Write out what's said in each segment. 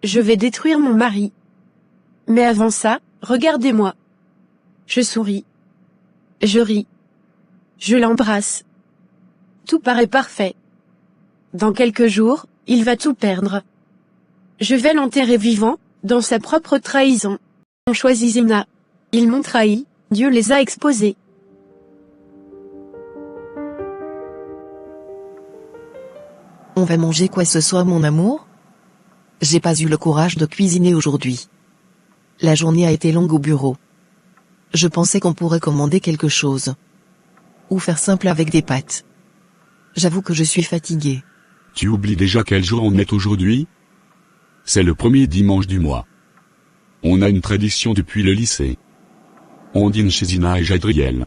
Je vais détruire mon mari. Mais avant ça, regardez-moi. Je souris. Je ris. Je l'embrasse. Tout paraît parfait. Dans quelques jours, il va tout perdre. Je vais l'enterrer vivant, dans sa propre trahison. On choisit Zina. Ils m'ont trahi, Dieu les a exposés. On va manger quoi ce soir, mon amour? J'ai pas eu le courage de cuisiner aujourd'hui. La journée a été longue au bureau. Je pensais qu'on pourrait commander quelque chose. Ou faire simple avec des pâtes. J'avoue que je suis fatiguée. Tu oublies déjà quel jour on est aujourd'hui? C'est le premier dimanche du mois. On a une tradition depuis le lycée. On dîne chez Zina et Jadriel.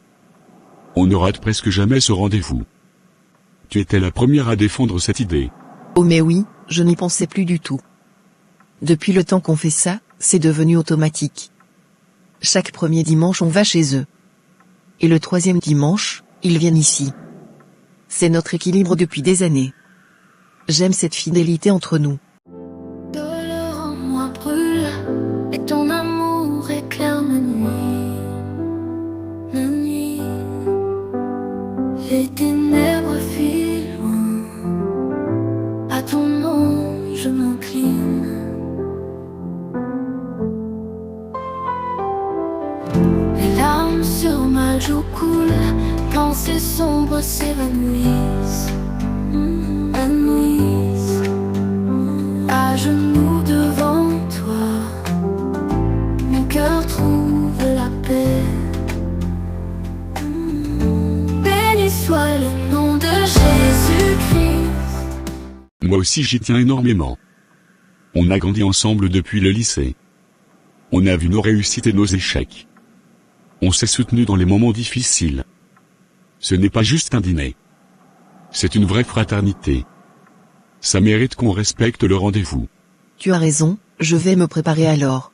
On ne rate presque jamais ce rendez-vous. Tu étais la première à défendre cette idée. Oh mais oui, je n'y pensais plus du tout. Depuis le temps qu'on fait ça, c'est devenu automatique. Chaque premier dimanche on va chez eux. Et le troisième dimanche, ils viennent ici. C'est notre équilibre depuis des années. J'aime cette fidélité entre nous. De l'heure en moi brûle, et ton amour éclaire ma nuit. La nuit, les ténèbres filent loin. À ton nom, je m'incline. Les larmes sur ma joue coulent, pensées sombres s'évanouissent. À genoux devant toi, mon cœur trouve la paix. Béni soit le nom de Jésus-Christ. Moi aussi j'y tiens énormément. On a grandi ensemble depuis le lycée. On a vu nos réussites et nos échecs. On s'est soutenus dans les moments difficiles. Ce n'est pas juste un dîner. C'est une vraie fraternité. Ça mérite qu'on respecte le rendez-vous. Tu as raison, je vais me préparer alors.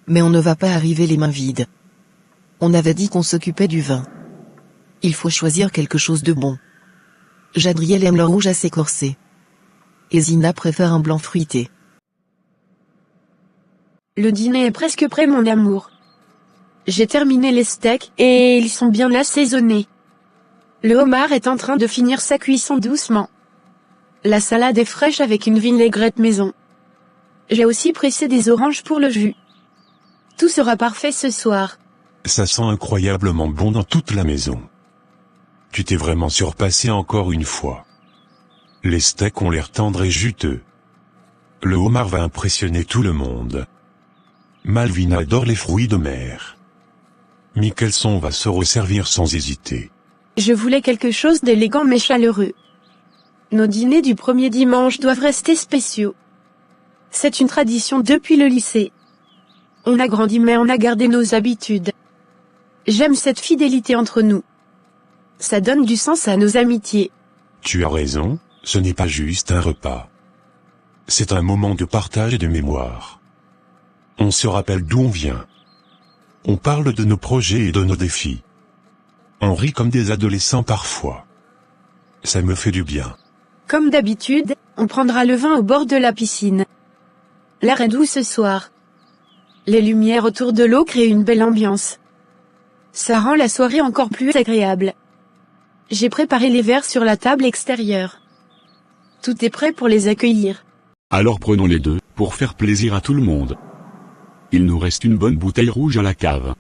Mais on ne va pas arriver les mains vides. On avait dit qu'on s'occupait du vin. Il faut choisir quelque chose de bon. Jadriel aime le rouge assez corsé. Et Zina préfère un blanc fruité. Le dîner est presque prêt, mon amour. J'ai terminé les steaks et ils sont bien assaisonnés. Le homard est en train de finir sa cuisson doucement. La salade est fraîche avec une vinaigrette maison. J'ai aussi pressé des oranges pour le jus. Tout sera parfait ce soir. Ça sent incroyablement bon dans toute la maison. Tu t'es vraiment surpassé encore une fois. Les steaks ont l'air tendres et juteux. Le homard va impressionner tout le monde. Malvina adore les fruits de mer. Michelson va se resservir sans hésiter. Je voulais quelque chose d'élégant mais chaleureux. Nos dîners du premier dimanche doivent rester spéciaux. C'est une tradition depuis le lycée. On a grandi mais on a gardé nos habitudes. J'aime cette fidélité entre nous. Ça donne du sens à nos amitiés. Tu as raison, ce n'est pas juste un repas. C'est un moment de partage et de mémoire. On se rappelle d'où on vient. On parle de nos projets et de nos défis. On rit comme des adolescents parfois. Ça me fait du bien. Comme d'habitude, on prendra le vin au bord de la piscine. L'air est doux ce soir. Les lumières autour de l'eau créent une belle ambiance. Ça rend la soirée encore plus agréable. J'ai préparé les verres sur la table extérieure. Tout est prêt pour les accueillir. Alors prenons les deux, pour faire plaisir à tout le monde. Il nous reste une bonne bouteille rouge à la cave.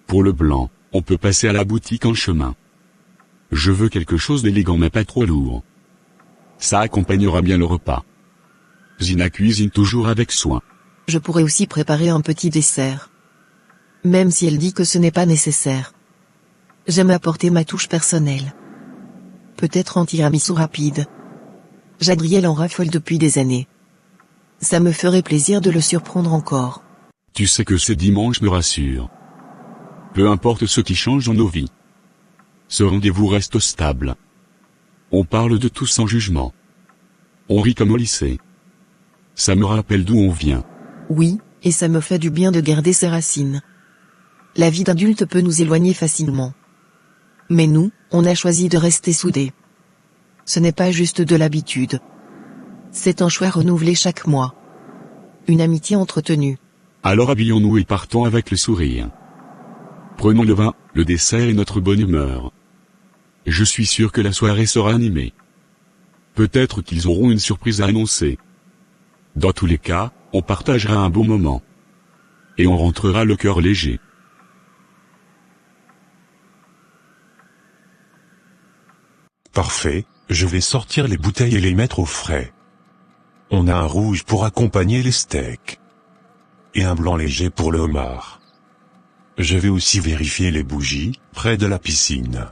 Pour le blanc, on peut passer à la boutique en chemin. Je veux quelque chose d'élégant mais pas trop lourd. Ça accompagnera bien le repas. Zina cuisine toujours avec soin. Je pourrais aussi préparer un petit dessert. Même si elle dit que ce n'est pas nécessaire. J'aime apporter ma touche personnelle. Peut-être un tiramisu rapide. Jadriel en raffole depuis des années. Ça me ferait plaisir de le surprendre encore. Tu sais que ces dimanches me rassurent. Peu importe ce qui change dans nos vies. Ce rendez-vous reste stable. On parle de tout sans jugement. On rit comme au lycée. Ça me rappelle d'où on vient. Oui, et ça me fait du bien de garder ses racines. La vie d'adulte peut nous éloigner facilement. Mais nous, on a choisi de rester soudés. Ce n'est pas juste de l'habitude. C'est un choix renouvelé chaque mois. Une amitié entretenue. Alors habillons-nous et partons avec le sourire. Prenons le vin, le dessert et notre bonne humeur. Je suis sûr que la soirée sera animée. Peut-être qu'ils auront une surprise à annoncer. Dans tous les cas, on partagera un beau moment. Et on rentrera le cœur léger. Parfait, je vais sortir les bouteilles et les mettre au frais. On a un rouge pour accompagner les steaks. Et un blanc léger pour le homard. Je vais aussi vérifier les bougies, près de la piscine.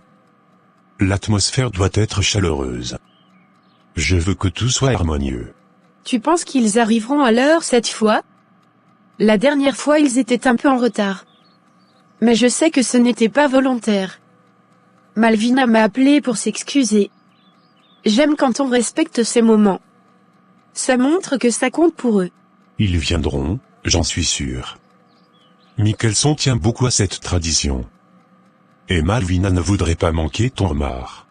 L'atmosphère doit être chaleureuse. Je veux que tout soit harmonieux. Tu penses qu'ils arriveront à l'heure cette fois? La dernière fois ils étaient un peu en retard. Mais je sais que ce n'était pas volontaire. Malvina m'a appelé pour s'excuser. J'aime quand on respecte ces moments. Ça montre que ça compte pour eux. Ils viendront, j'en suis sûr. Michelson tient beaucoup à cette tradition. Et Malvina ne voudrait pas manquer ton homard.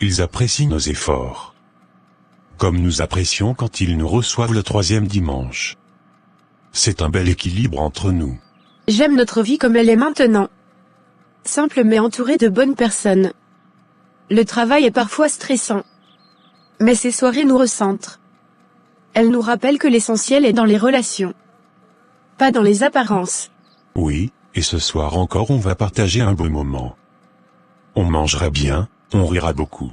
Ils apprécient nos efforts. Comme nous apprécions quand ils nous reçoivent le 3e dimanche. C'est un bel équilibre entre nous. J'aime notre vie comme elle est maintenant. Simple mais entourée de bonnes personnes. Le travail est parfois stressant. Mais ces soirées nous recentrent. Elles nous rappellent que l'essentiel est dans les relations. Pas dans les apparences. Oui, et ce soir encore on va partager un beau moment. On mangera bien, on rira beaucoup.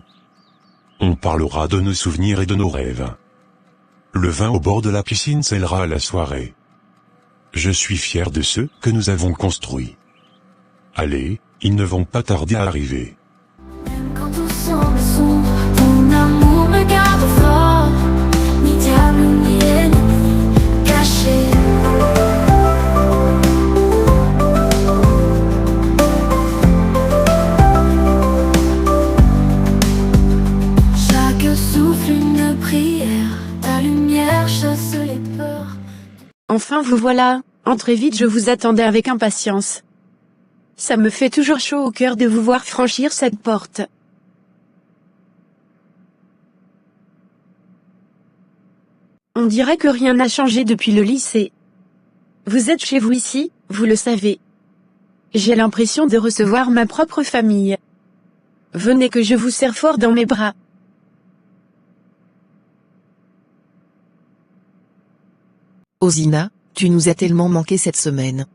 On parlera de nos souvenirs et de nos rêves. Le vin au bord de la piscine scellera la soirée. Je suis fier de ceux que nous avons construits. Allez, ils ne vont pas tarder à arriver. Même quand tout semble sombre, ton amour me garde fort. Ni diable ni ennemi caché. Chaque souffle une prière, ta lumière chasse les peurs. Enfin vous voilà, entrez vite, je vous attendais avec impatience. Ça me fait toujours chaud au cœur de vous voir franchir cette porte. On dirait que rien n'a changé depuis le lycée. Vous êtes chez vous ici, vous le savez. J'ai l'impression de recevoir ma propre famille. Venez que je vous serre fort dans mes bras. Osina, tu nous as tellement manqué cette semaine.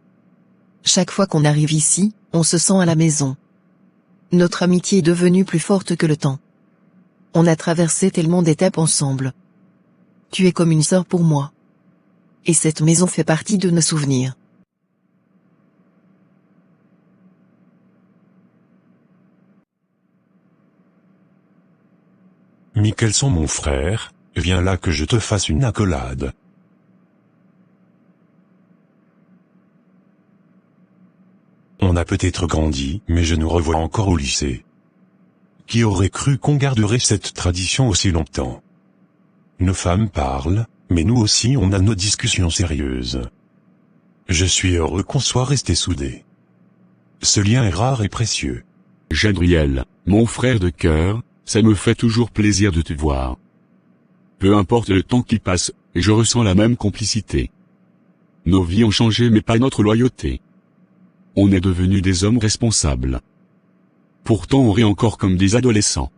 Chaque fois qu'on arrive ici, on se sent à la maison. Notre amitié est devenue plus forte que le temps. On a traversé tellement d'étapes ensemble. Tu es comme une sœur pour moi. Et cette maison fait partie de nos souvenirs. Michelson mon frère, viens là que je te fasse une accolade. On a peut-être grandi, mais je nous revois encore au lycée. Qui aurait cru qu'on garderait cette tradition aussi longtemps? Nos femmes parlent, mais nous aussi on a nos discussions sérieuses. Je suis heureux qu'on soit restés soudés. Ce lien est rare et précieux. Jadriel, mon frère de cœur, ça me fait toujours plaisir de te voir. Peu importe le temps qui passe, je ressens la même complicité. Nos vies ont changé mais pas notre loyauté. On est devenus des hommes responsables. Pourtant on rit encore comme des adolescents.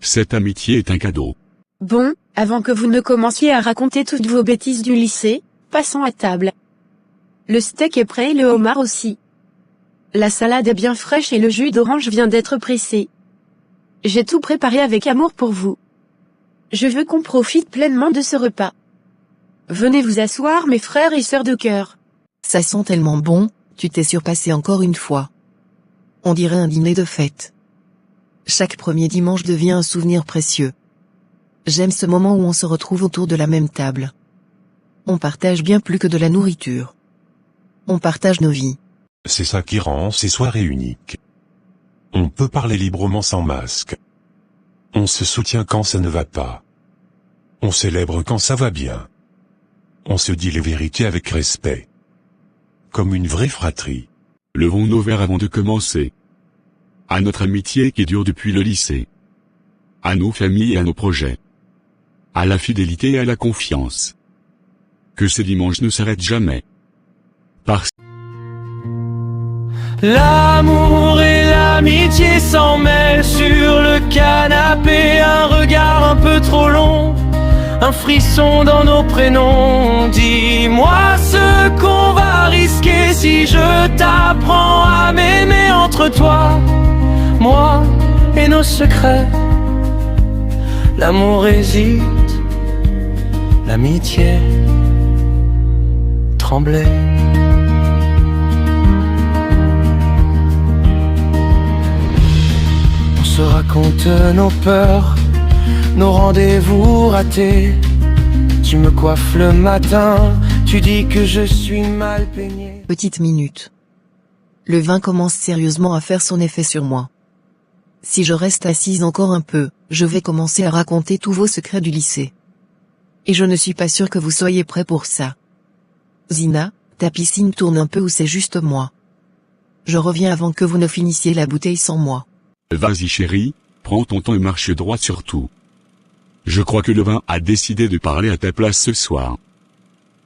Cette amitié est un cadeau. Bon, avant que vous ne commenciez à raconter toutes vos bêtises du lycée, passons à table. Le steak est prêt et le homard aussi. La salade est bien fraîche et le jus d'orange vient d'être pressé. J'ai tout préparé avec amour pour vous. Je veux qu'on profite pleinement de ce repas. Venez vous asseoir mes frères et sœurs de cœur. Ça sent tellement bon, tu t'es surpassé encore une fois. On dirait un dîner de fête. Chaque premier dimanche devient un souvenir précieux. J'aime ce moment où on se retrouve autour de la même table. On partage bien plus que de la nourriture. On partage nos vies. C'est ça qui rend ces soirées uniques. On peut parler librement sans masque. On se soutient quand ça ne va pas. On célèbre quand ça va bien. On se dit les vérités avec respect. Comme une vraie fratrie. Levons nos verres avant de commencer. À notre amitié qui dure depuis le lycée. À nos familles et à nos projets. À la fidélité et à la confiance. Que ces dimanches ne s'arrêtent jamais. Parce L'amour et l'amitié s'en mêlent sur le canapé. Un regard un peu trop long, un frisson dans nos prénoms. Dis-moi ce qu'on va risquer si je t'apprends à m'aimer. Entre toi, moi et nos secrets. L'amour hésite, l'amitié tremblait. On se raconte nos peurs, nos rendez-vous ratés. Tu me coiffes le matin, tu dis que je suis mal peigné. Petite minute. Le vin commence sérieusement à faire son effet sur moi. Si je reste assise encore un peu, je vais commencer à raconter tous vos secrets du lycée. Et je ne suis pas sûre que vous soyez prêts pour ça. Zina, ta piscine tourne un peu ou c'est juste moi? Je reviens avant que vous ne finissiez la bouteille sans moi. Vas-y chérie, prends ton temps et marche droit surtout. Je crois que le vin a décidé de parler à ta place ce soir.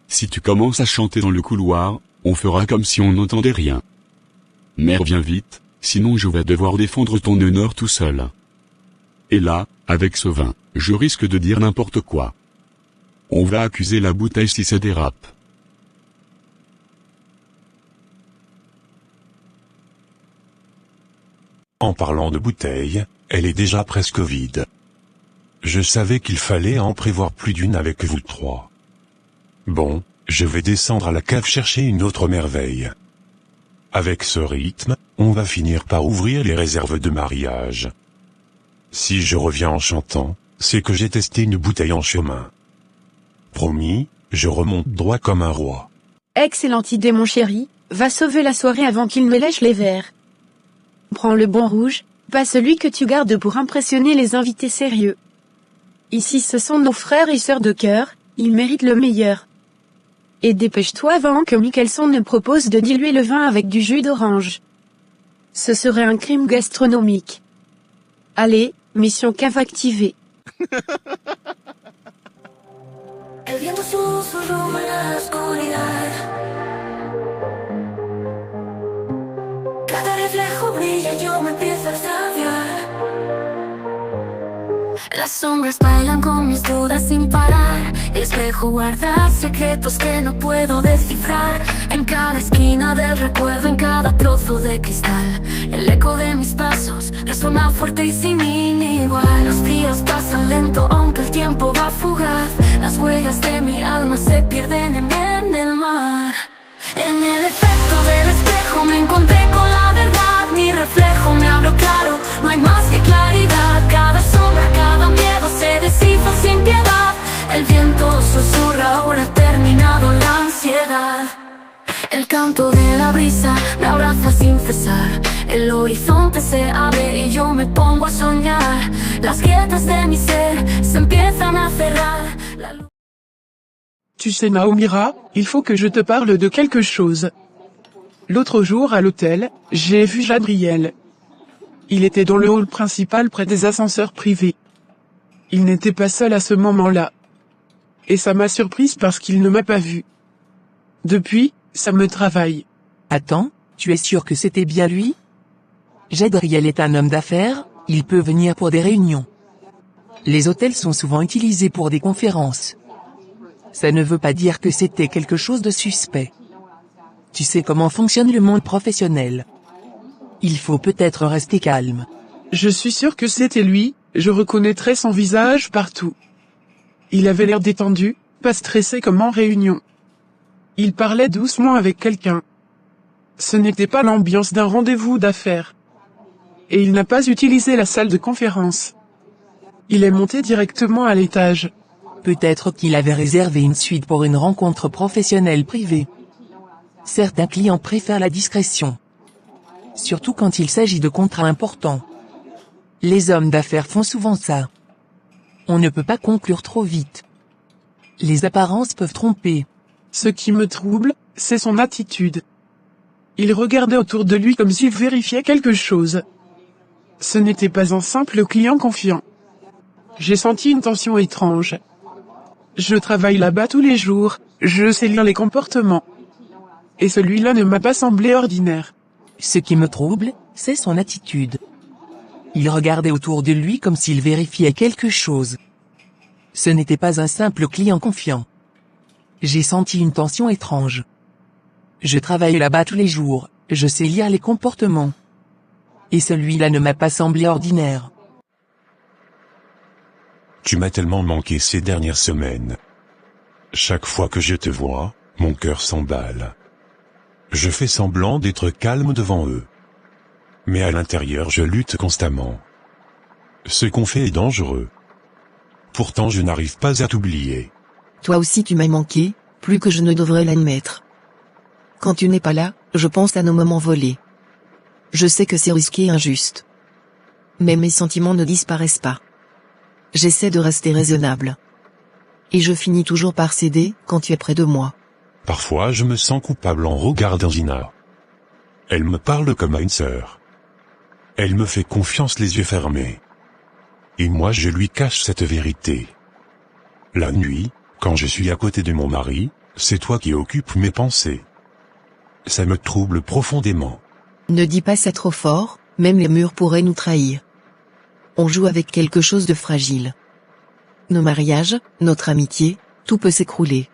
Si tu commences à chanter dans le couloir, on fera comme si on n'entendait rien. Mais reviens vite, sinon je vais devoir défendre ton honneur tout seul. Et là, avec ce vin, je risque de dire n'importe quoi. On va accuser la bouteille si ça dérape. En parlant de bouteille, elle est déjà presque vide. Je savais qu'il fallait en prévoir plus d'une avec vous trois. Bon, je vais descendre à la cave chercher une autre merveille. Avec ce rythme, on va finir par ouvrir les réserves de mariage. Si je reviens en chantant, c'est que j'ai testé une bouteille en chemin. Promis, je remonte droit comme un roi. Excellente idée mon chéri, va sauver la soirée avant qu'il ne lèche les verres. Prends le bon rouge, pas celui que tu gardes pour impressionner les invités sérieux. Ici ce sont nos frères et sœurs de cœur, ils méritent le meilleur. Et dépêche-toi avant que Michelson ne propose de diluer le vin avec du jus d'orange. Ce serait un crime gastronomique. Allez, mission cave activée. El viento susurró en la oscuridad. Cada reflejo brilla y yo me empiezo a extraviar. Las sombras bailan con mis dudas sin parar. El espejo guarda secretos que no puedo descifrar. En cada esquina del recuerdo, en cada trozo de cristal, el eco de mis pasos resuena fuerte y sin igual. Los días pasan lento aunque el tiempo va fugaz. Las huellas de mi alma se pierden en el mar. En el efecto del espejo me encontré con la verdad. Mi reflejo me habló claro, no hay más que claridad. Cada sombra, cada miedo se deshizo sin piedad. El viento susurra, ahora ha terminado la ansiedad. El canto de la brisa me abraza sin cesar. El horizonte se abre y yo me pongo a soñar. Las grietas de mi ser se empiezan a cerrar. Tu sais Naomira, il faut que je te parle de quelque chose. L'autre jour à l'hôtel, j'ai vu Gabriel. Il était dans le hall principal près des ascenseurs privés. Il n'était pas seul à ce moment-là. Et ça m'a surprise parce qu'il ne m'a pas vu. Depuis, ça me travaille. Attends, tu es sûr que c'était bien lui? Jadriel est un homme d'affaires, il peut venir pour des réunions. Les hôtels sont souvent utilisés pour des conférences. Ça ne veut pas dire que c'était quelque chose de suspect. Tu sais comment fonctionne le monde professionnel. Il faut peut-être rester calme. Je suis sûr que c'était lui, je reconnaîtrais son visage partout. Il avait l'air détendu, pas stressé comme en réunion. Il parlait doucement avec quelqu'un. Ce n'était pas l'ambiance d'un rendez-vous d'affaires. Et il n'a pas utilisé la salle de conférence. Il est monté directement à l'étage. Peut-être qu'il avait réservé une suite pour une rencontre professionnelle privée. Certains clients préfèrent la discrétion. Surtout quand il s'agit de contrats importants. Les hommes d'affaires font souvent ça. On ne peut pas conclure trop vite. Les apparences peuvent tromper. Ce qui me trouble, c'est son attitude. Il regardait autour de lui comme s'il vérifiait quelque chose. Ce n'était pas un simple client confiant. J'ai senti une tension étrange. Je travaille là-bas tous les jours, je sais lire les comportements. Et celui-là ne m'a pas semblé ordinaire. Ce qui me trouble, c'est son attitude. Il regardait autour de lui comme s'il vérifiait quelque chose. Ce n'était pas un simple client confiant. J'ai senti une tension étrange. Je travaille là-bas tous les jours, je sais lire les comportements. Et celui-là ne m'a pas semblé ordinaire. Tu m'as tellement manqué ces dernières semaines. Chaque fois que je te vois, mon cœur s'emballe. Je fais semblant d'être calme devant eux. Mais à l'intérieur je lutte constamment. Ce qu'on fait est dangereux. Pourtant je n'arrive pas à t'oublier. Toi aussi tu m'as manqué, plus que je ne devrais l'admettre. Quand tu n'es pas là, je pense à nos moments volés. Je sais que c'est risqué et injuste. Mais mes sentiments ne disparaissent pas. J'essaie de rester raisonnable. Et je finis toujours par céder quand tu es près de moi. Parfois je me sens coupable en regardant Gina. Elle me parle comme à une sœur. Elle me fait confiance les yeux fermés. Et moi je lui cache cette vérité. La nuit, quand je suis à côté de mon mari, c'est toi qui occupes mes pensées. Ça me trouble profondément. Ne dis pas ça trop fort, même les murs pourraient nous trahir. On joue avec quelque chose de fragile. Nos mariages, notre amitié, tout peut s'écrouler.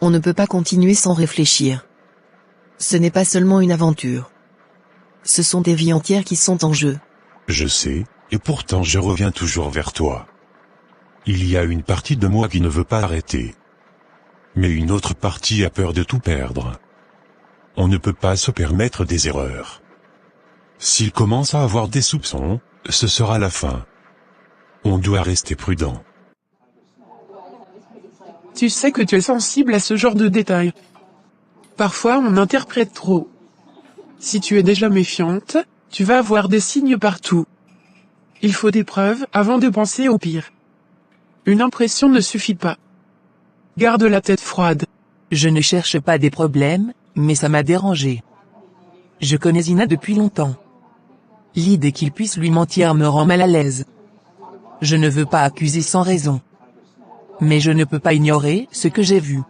On ne peut pas continuer sans réfléchir. Ce n'est pas seulement une aventure. Ce sont des vies entières qui sont en jeu. Je sais, et pourtant je reviens toujours vers toi. Il y a une partie de moi qui ne veut pas arrêter. Mais une autre partie a peur de tout perdre. On ne peut pas se permettre des erreurs. S'il commence à avoir des soupçons, ce sera la fin. On doit rester prudent. Tu sais que tu es sensible à ce genre de détails. Parfois on interprète trop. Si tu es déjà méfiante, tu vas avoir des signes partout. Il faut des preuves avant de penser au pire. Une impression ne suffit pas. Garde la tête froide. Je ne cherche pas des problèmes, mais ça m'a dérangé. Je connais Zina depuis longtemps. L'idée qu'il puisse lui mentir me rend mal à l'aise. Je ne veux pas accuser sans raison. Mais je ne peux pas ignorer ce que j'ai vu.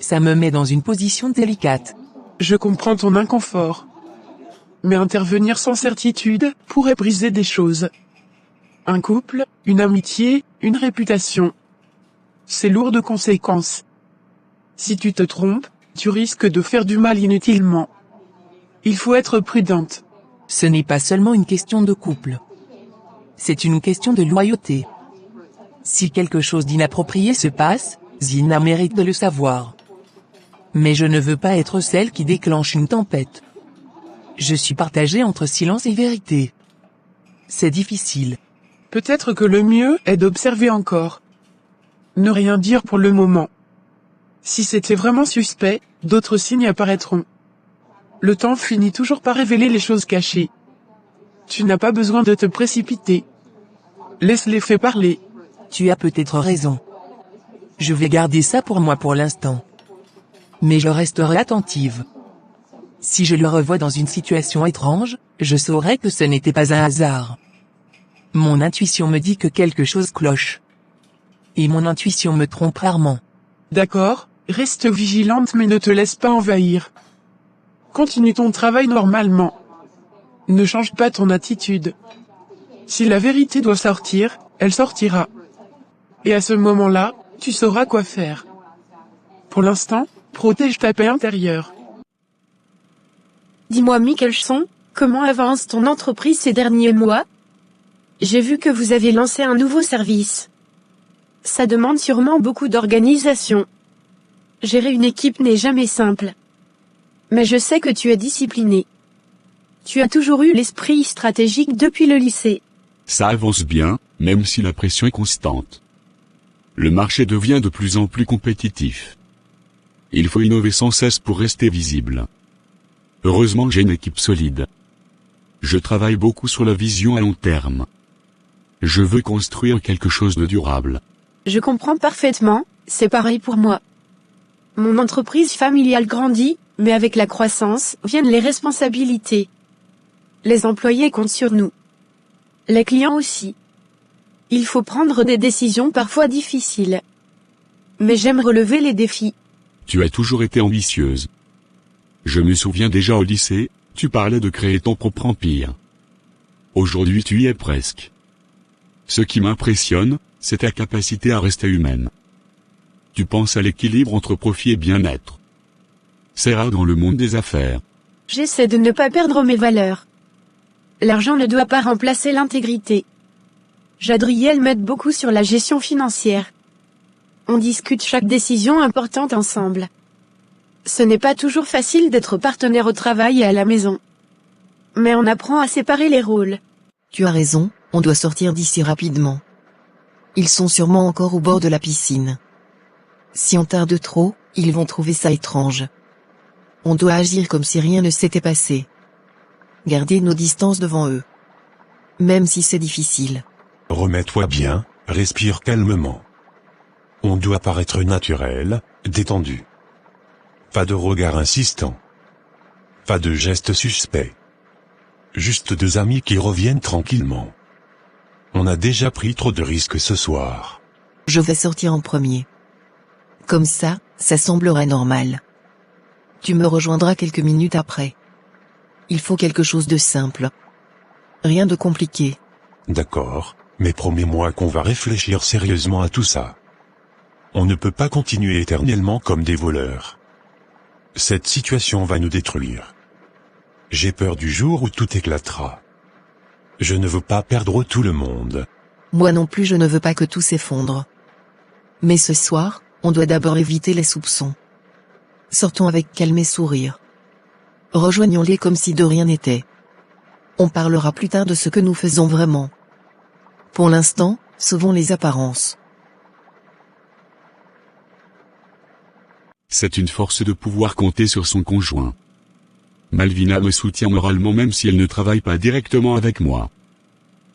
Ça me met dans une position délicate. Je comprends ton inconfort. Mais intervenir sans certitude pourrait briser des choses. Un couple, une amitié, une réputation. C'est lourd de conséquences. Si tu te trompes, tu risques de faire du mal inutilement. Il faut être prudente. Ce n'est pas seulement une question de couple. C'est une question de loyauté. Si quelque chose d'inapproprié se passe, Zina mérite de le savoir. Mais je ne veux pas être celle qui déclenche une tempête. Je suis partagée entre silence et vérité. C'est difficile. Peut-être que le mieux est d'observer encore. Ne rien dire pour le moment. Si c'était vraiment suspect, d'autres signes apparaîtront. Le temps finit toujours par révéler les choses cachées. Tu n'as pas besoin de te précipiter. Laisse les faits parler. Tu as peut-être raison. Je vais garder ça pour moi pour l'instant. Mais je resterai attentive. Si je le revois dans une situation étrange, je saurai que ce n'était pas un hasard. Mon intuition me dit que quelque chose cloche. Et mon intuition me trompe rarement. D'accord, reste vigilante mais ne te laisse pas envahir. Continue ton travail normalement. Ne change pas ton attitude. Si la vérité doit sortir, elle sortira. Et à ce moment-là, tu sauras quoi faire. Pour l'instant, protège ta paix intérieure. Dis-moi Michelson, comment avance ton entreprise ces derniers mois? J'ai vu que vous avez lancé un nouveau service. Ça demande sûrement beaucoup d'organisation. Gérer une équipe n'est jamais simple. Mais je sais que tu es discipliné. Tu as toujours eu l'esprit stratégique depuis le lycée. Ça avance bien, même si la pression est constante. Le marché devient de plus en plus compétitif. Il faut innover sans cesse pour rester visible. Heureusement j'ai une équipe solide. Je travaille beaucoup sur la vision à long terme. Je veux construire quelque chose de durable. Je comprends parfaitement, c'est pareil pour moi. Mon entreprise familiale grandit, mais avec la croissance viennent les responsabilités. Les employés comptent sur nous. Les clients aussi. Il faut prendre des décisions parfois difficiles. Mais j'aime relever les défis. Tu as toujours été ambitieuse. Je me souviens déjà au lycée, tu parlais de créer ton propre empire. Aujourd'hui tu y es presque. Ce qui m'impressionne, c'est ta capacité à rester humaine. Tu penses à l'équilibre entre profit et bien-être. C'est rare dans le monde des affaires. J'essaie de ne pas perdre mes valeurs. L'argent ne doit pas remplacer l'intégrité. Jadriel m'aide beaucoup sur la gestion financière. On discute chaque décision importante ensemble. Ce n'est pas toujours facile d'être partenaire au travail et à la maison. Mais on apprend à séparer les rôles. Tu as raison, on doit sortir d'ici rapidement. Ils sont sûrement encore au bord de la piscine. Si on tarde trop, ils vont trouver ça étrange. On doit agir comme si rien ne s'était passé. Garder nos distances devant eux. Même si c'est difficile. Remets-toi bien, respire calmement. On doit paraître naturel, détendu. Pas de regard insistant. Pas de gestes suspects. Juste deux amis qui reviennent tranquillement. On a déjà pris trop de risques ce soir. Je vais sortir en premier. Comme ça semblerait normal. Tu me rejoindras quelques minutes après. Il faut quelque chose de simple. Rien de compliqué. D'accord, mais promets-moi qu'on va réfléchir sérieusement à tout ça. On ne peut pas continuer éternellement comme des voleurs. Cette situation va nous détruire. J'ai peur du jour où tout éclatera. Je ne veux pas perdre tout le monde. Moi non plus, je ne veux pas que tout s'effondre. Mais ce soir, on doit d'abord éviter les soupçons. Sortons avec calme et sourire. Rejoignons-les comme si de rien n'était. On parlera plus tard de ce que nous faisons vraiment. Pour l'instant, sauvons les apparences. C'est une force de pouvoir compter sur son conjoint. Malvina me soutient moralement même si elle ne travaille pas directement avec moi.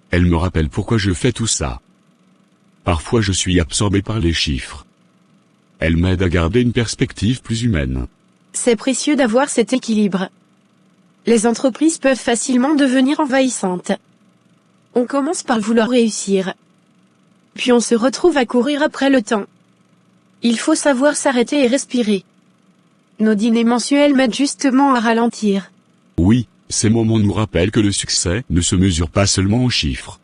Elle me rappelle pourquoi je fais tout ça. Parfois je suis absorbé par les chiffres. Elle m'aide à garder une perspective plus humaine. C'est précieux d'avoir cet équilibre. Les entreprises peuvent facilement devenir envahissantes. On commence par vouloir réussir. Puis on se retrouve à courir après le temps. Il faut savoir s'arrêter et respirer. Nos dîners mensuels m'aident justement à ralentir. Oui, ces moments nous rappellent que le succès ne se mesure pas seulement en chiffres.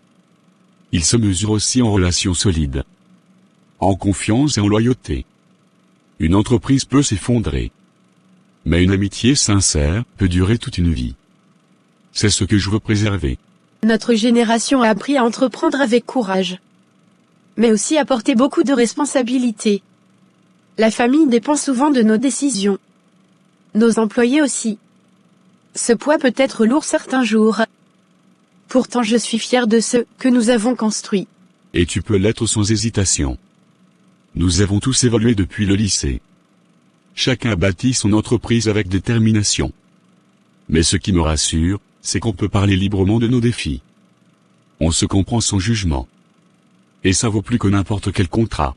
Il se mesure aussi en relations solides. En confiance et en loyauté. Une entreprise peut s'effondrer. Mais une amitié sincère peut durer toute une vie. C'est ce que je veux préserver. Notre génération a appris à entreprendre avec courage. Mais aussi à porter beaucoup de responsabilités. La famille dépend souvent de nos décisions. Nos employés aussi. Ce poids peut être lourd certains jours. Pourtant je suis fier de ce que nous avons construit. Et tu peux l'être sans hésitation. Nous avons tous évolué depuis le lycée. Chacun bâtit son entreprise avec détermination. Mais ce qui me rassure, c'est qu'on peut parler librement de nos défis. On se comprend sans jugement. Et ça vaut plus que n'importe quel contrat.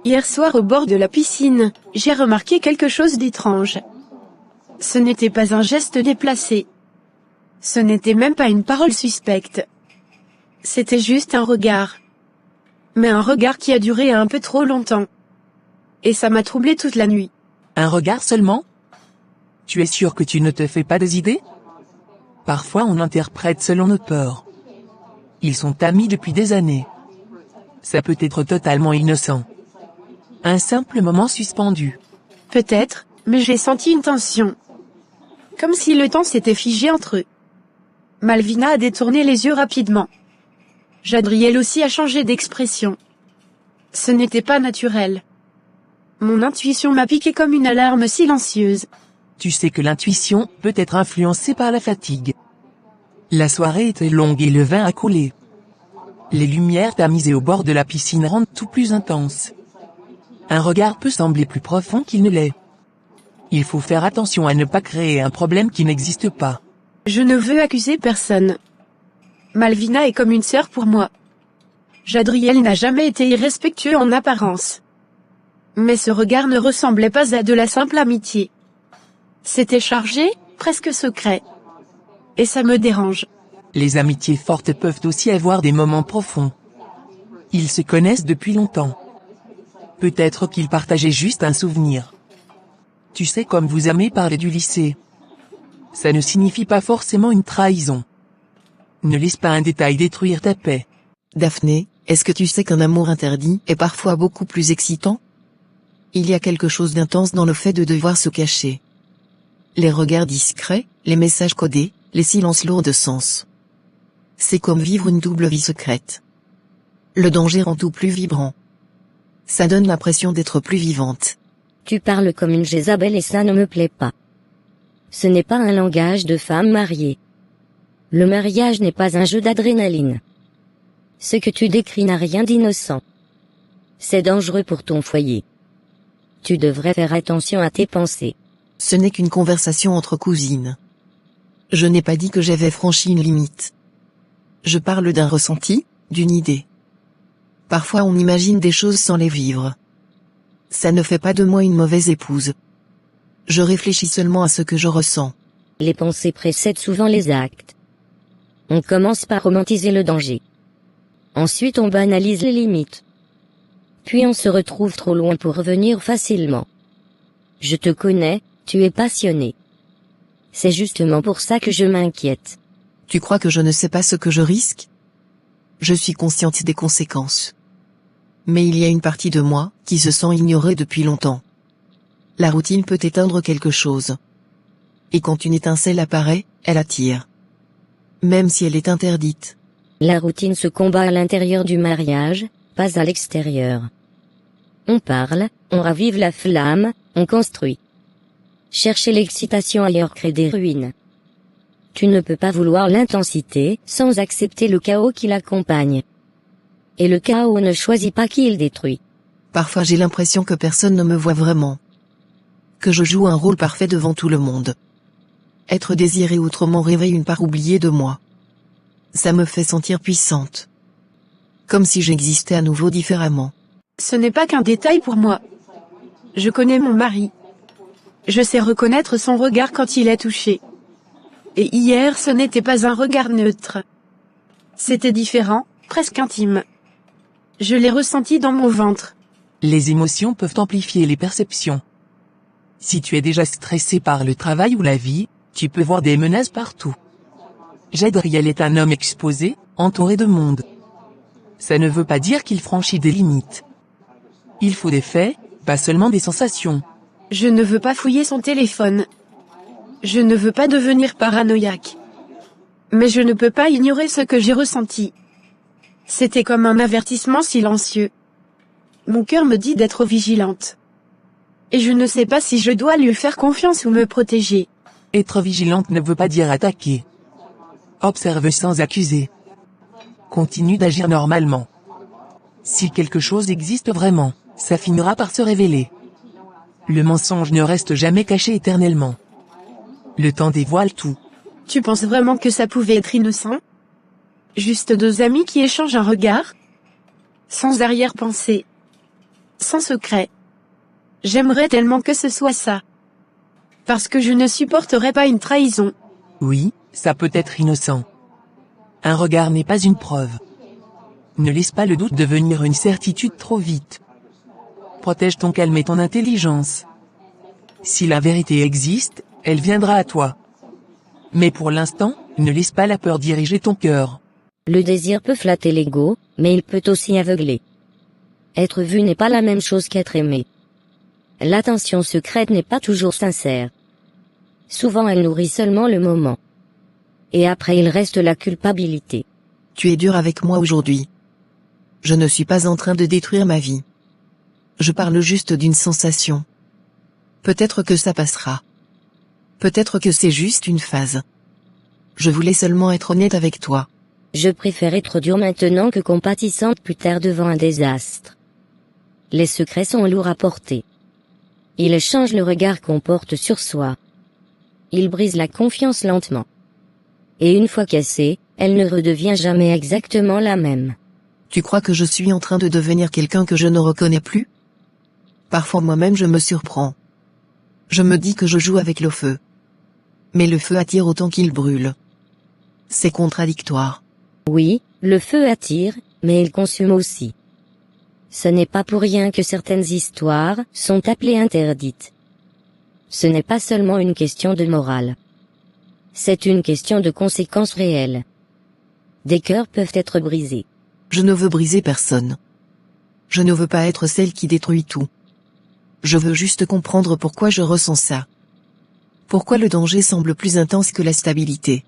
Hier soir au bord de la piscine, j'ai remarqué quelque chose d'étrange. Ce n'était pas un geste déplacé. Ce n'était même pas une parole suspecte. C'était juste un regard. Mais un regard qui a duré un peu trop longtemps. Et ça m'a troublé toute la nuit. Un regard seulement? Tu es sûr que tu ne te fais pas des idées? Parfois on interprète selon nos peurs. Ils sont amis depuis des années. Ça peut être totalement innocent. Un simple moment suspendu. Peut-être, mais j'ai senti une tension. Comme si le temps s'était figé entre eux. Malvina a détourné les yeux rapidement. Jadriel aussi a changé d'expression. Ce n'était pas naturel. Mon intuition m'a piqué comme une alarme silencieuse. Tu sais que l'intuition peut être influencée par la fatigue. La soirée était longue et le vin a coulé. Les lumières tamisées au bord de la piscine rendent tout plus intense. Un regard peut sembler plus profond qu'il ne l'est. Il faut faire attention à ne pas créer un problème qui n'existe pas. Je ne veux accuser personne. Malvina est comme une sœur pour moi. Jadriel n'a jamais été irrespectueux en apparence. Mais ce regard ne ressemblait pas à de la simple amitié. C'était chargé, presque secret. Et ça me dérange. Les amitiés fortes peuvent aussi avoir des moments profonds. Ils se connaissent depuis longtemps. Peut-être qu'ils partageaient juste un souvenir. Tu sais, comme vous aimez parler du lycée. Ça ne signifie pas forcément une trahison. Ne laisse pas un détail détruire ta paix. Daphné, est-ce que tu sais qu'un amour interdit est parfois beaucoup plus excitant? Il y a quelque chose d'intense dans le fait de devoir se cacher. Les regards discrets, les messages codés, les silences lourds de sens. C'est comme vivre une double vie secrète. Le danger rend tout plus vibrant. Ça donne l'impression d'être plus vivante. Tu parles comme une Jézabel et ça ne me plaît pas. Ce n'est pas un langage de femme mariée. Le mariage n'est pas un jeu d'adrénaline. Ce que tu décris n'a rien d'innocent. C'est dangereux pour ton foyer. Tu devrais faire attention à tes pensées. Ce n'est qu'une conversation entre cousines. Je n'ai pas dit que j'avais franchi une limite. Je parle d'un ressenti, d'une idée. Parfois on imagine des choses sans les vivre. Ça ne fait pas de moi une mauvaise épouse. Je réfléchis seulement à ce que je ressens. Les pensées précèdent souvent les actes. On commence par romantiser le danger. Ensuite on banalise les limites. Puis on se retrouve trop loin pour revenir facilement. Je te connais, tu es passionné. C'est justement pour ça que je m'inquiète. Tu crois que je ne sais pas ce que je risque? Je suis consciente des conséquences. Mais il y a une partie de moi qui se sent ignorée depuis longtemps. La routine peut éteindre quelque chose. Et quand une étincelle apparaît, elle attire. Même si elle est interdite. La routine se combat à l'intérieur du mariage, pas à l'extérieur. On parle, on ravive la flamme, on construit. Chercher l'excitation ailleurs crée des ruines. Tu ne peux pas vouloir l'intensité sans accepter le chaos qui l'accompagne. Et le chaos ne choisit pas qui il détruit. Parfois j'ai l'impression que personne ne me voit vraiment. Que je joue un rôle parfait devant tout le monde. Être désirée autrement réveille une part oubliée de moi. Ça me fait sentir puissante. Comme si j'existais à nouveau différemment. Ce n'est pas qu'un détail pour moi. Je connais mon mari. Je sais reconnaître son regard quand il est touché. Et hier ce n'était pas un regard neutre. C'était différent, presque intime. Je l'ai ressenti dans mon ventre. Les émotions peuvent amplifier les perceptions. Si tu es déjà stressé par le travail ou la vie, tu peux voir des menaces partout. Jadriel est un homme exposé, entouré de monde. Ça ne veut pas dire qu'il franchit des limites. Il faut des faits, pas seulement des sensations. Je ne veux pas fouiller son téléphone. Je ne veux pas devenir paranoïaque. Mais je ne peux pas ignorer ce que j'ai ressenti. C'était comme un avertissement silencieux. Mon cœur me dit d'être vigilante. Et je ne sais pas si je dois lui faire confiance ou me protéger. Être vigilante ne veut pas dire attaquer. Observe sans accuser. Continue d'agir normalement. Si quelque chose existe vraiment, ça finira par se révéler. Le mensonge ne reste jamais caché éternellement. Le temps dévoile tout. Tu penses vraiment que ça pouvait être innocent? Juste deux amis qui échangent un regard? Sans arrière-pensée. Sans secret. J'aimerais tellement que ce soit ça. Parce que je ne supporterais pas une trahison. Oui, ça peut être innocent. Un regard n'est pas une preuve. Ne laisse pas le doute devenir une certitude trop vite. Protège ton calme et ton intelligence. Si la vérité existe, elle viendra à toi. Mais pour l'instant, ne laisse pas la peur diriger ton cœur. Le désir peut flatter l'ego, mais il peut aussi aveugler. Être vu n'est pas la même chose qu'être aimé. L'attention secrète n'est pas toujours sincère. Souvent elle nourrit seulement le moment. Et après il reste la culpabilité. Tu es dur avec moi aujourd'hui. Je ne suis pas en train de détruire ma vie. Je parle juste d'une sensation. Peut-être que ça passera. Peut-être que c'est juste une phase. Je voulais seulement être honnête avec toi. Je préfère être dur maintenant que compatissante plus tard devant un désastre. Les secrets sont lourds à porter. Ils changent le regard qu'on porte sur soi. Ils brisent la confiance lentement. Et une fois cassée, elle ne redevient jamais exactement la même. Tu crois que je suis en train de devenir quelqu'un que je ne reconnais plus? Parfois moi-même je me surprends. Je me dis que je joue avec le feu. Mais le feu attire autant qu'il brûle. C'est contradictoire. Oui, le feu attire, mais il consume aussi. Ce n'est pas pour rien que certaines histoires sont appelées interdites. Ce n'est pas seulement une question de morale. C'est une question de conséquences réelles. Des cœurs peuvent être brisés. Je ne veux briser personne. Je ne veux pas être celle qui détruit tout. Je veux juste comprendre pourquoi je ressens ça. Pourquoi le danger semble plus intense que la stabilité.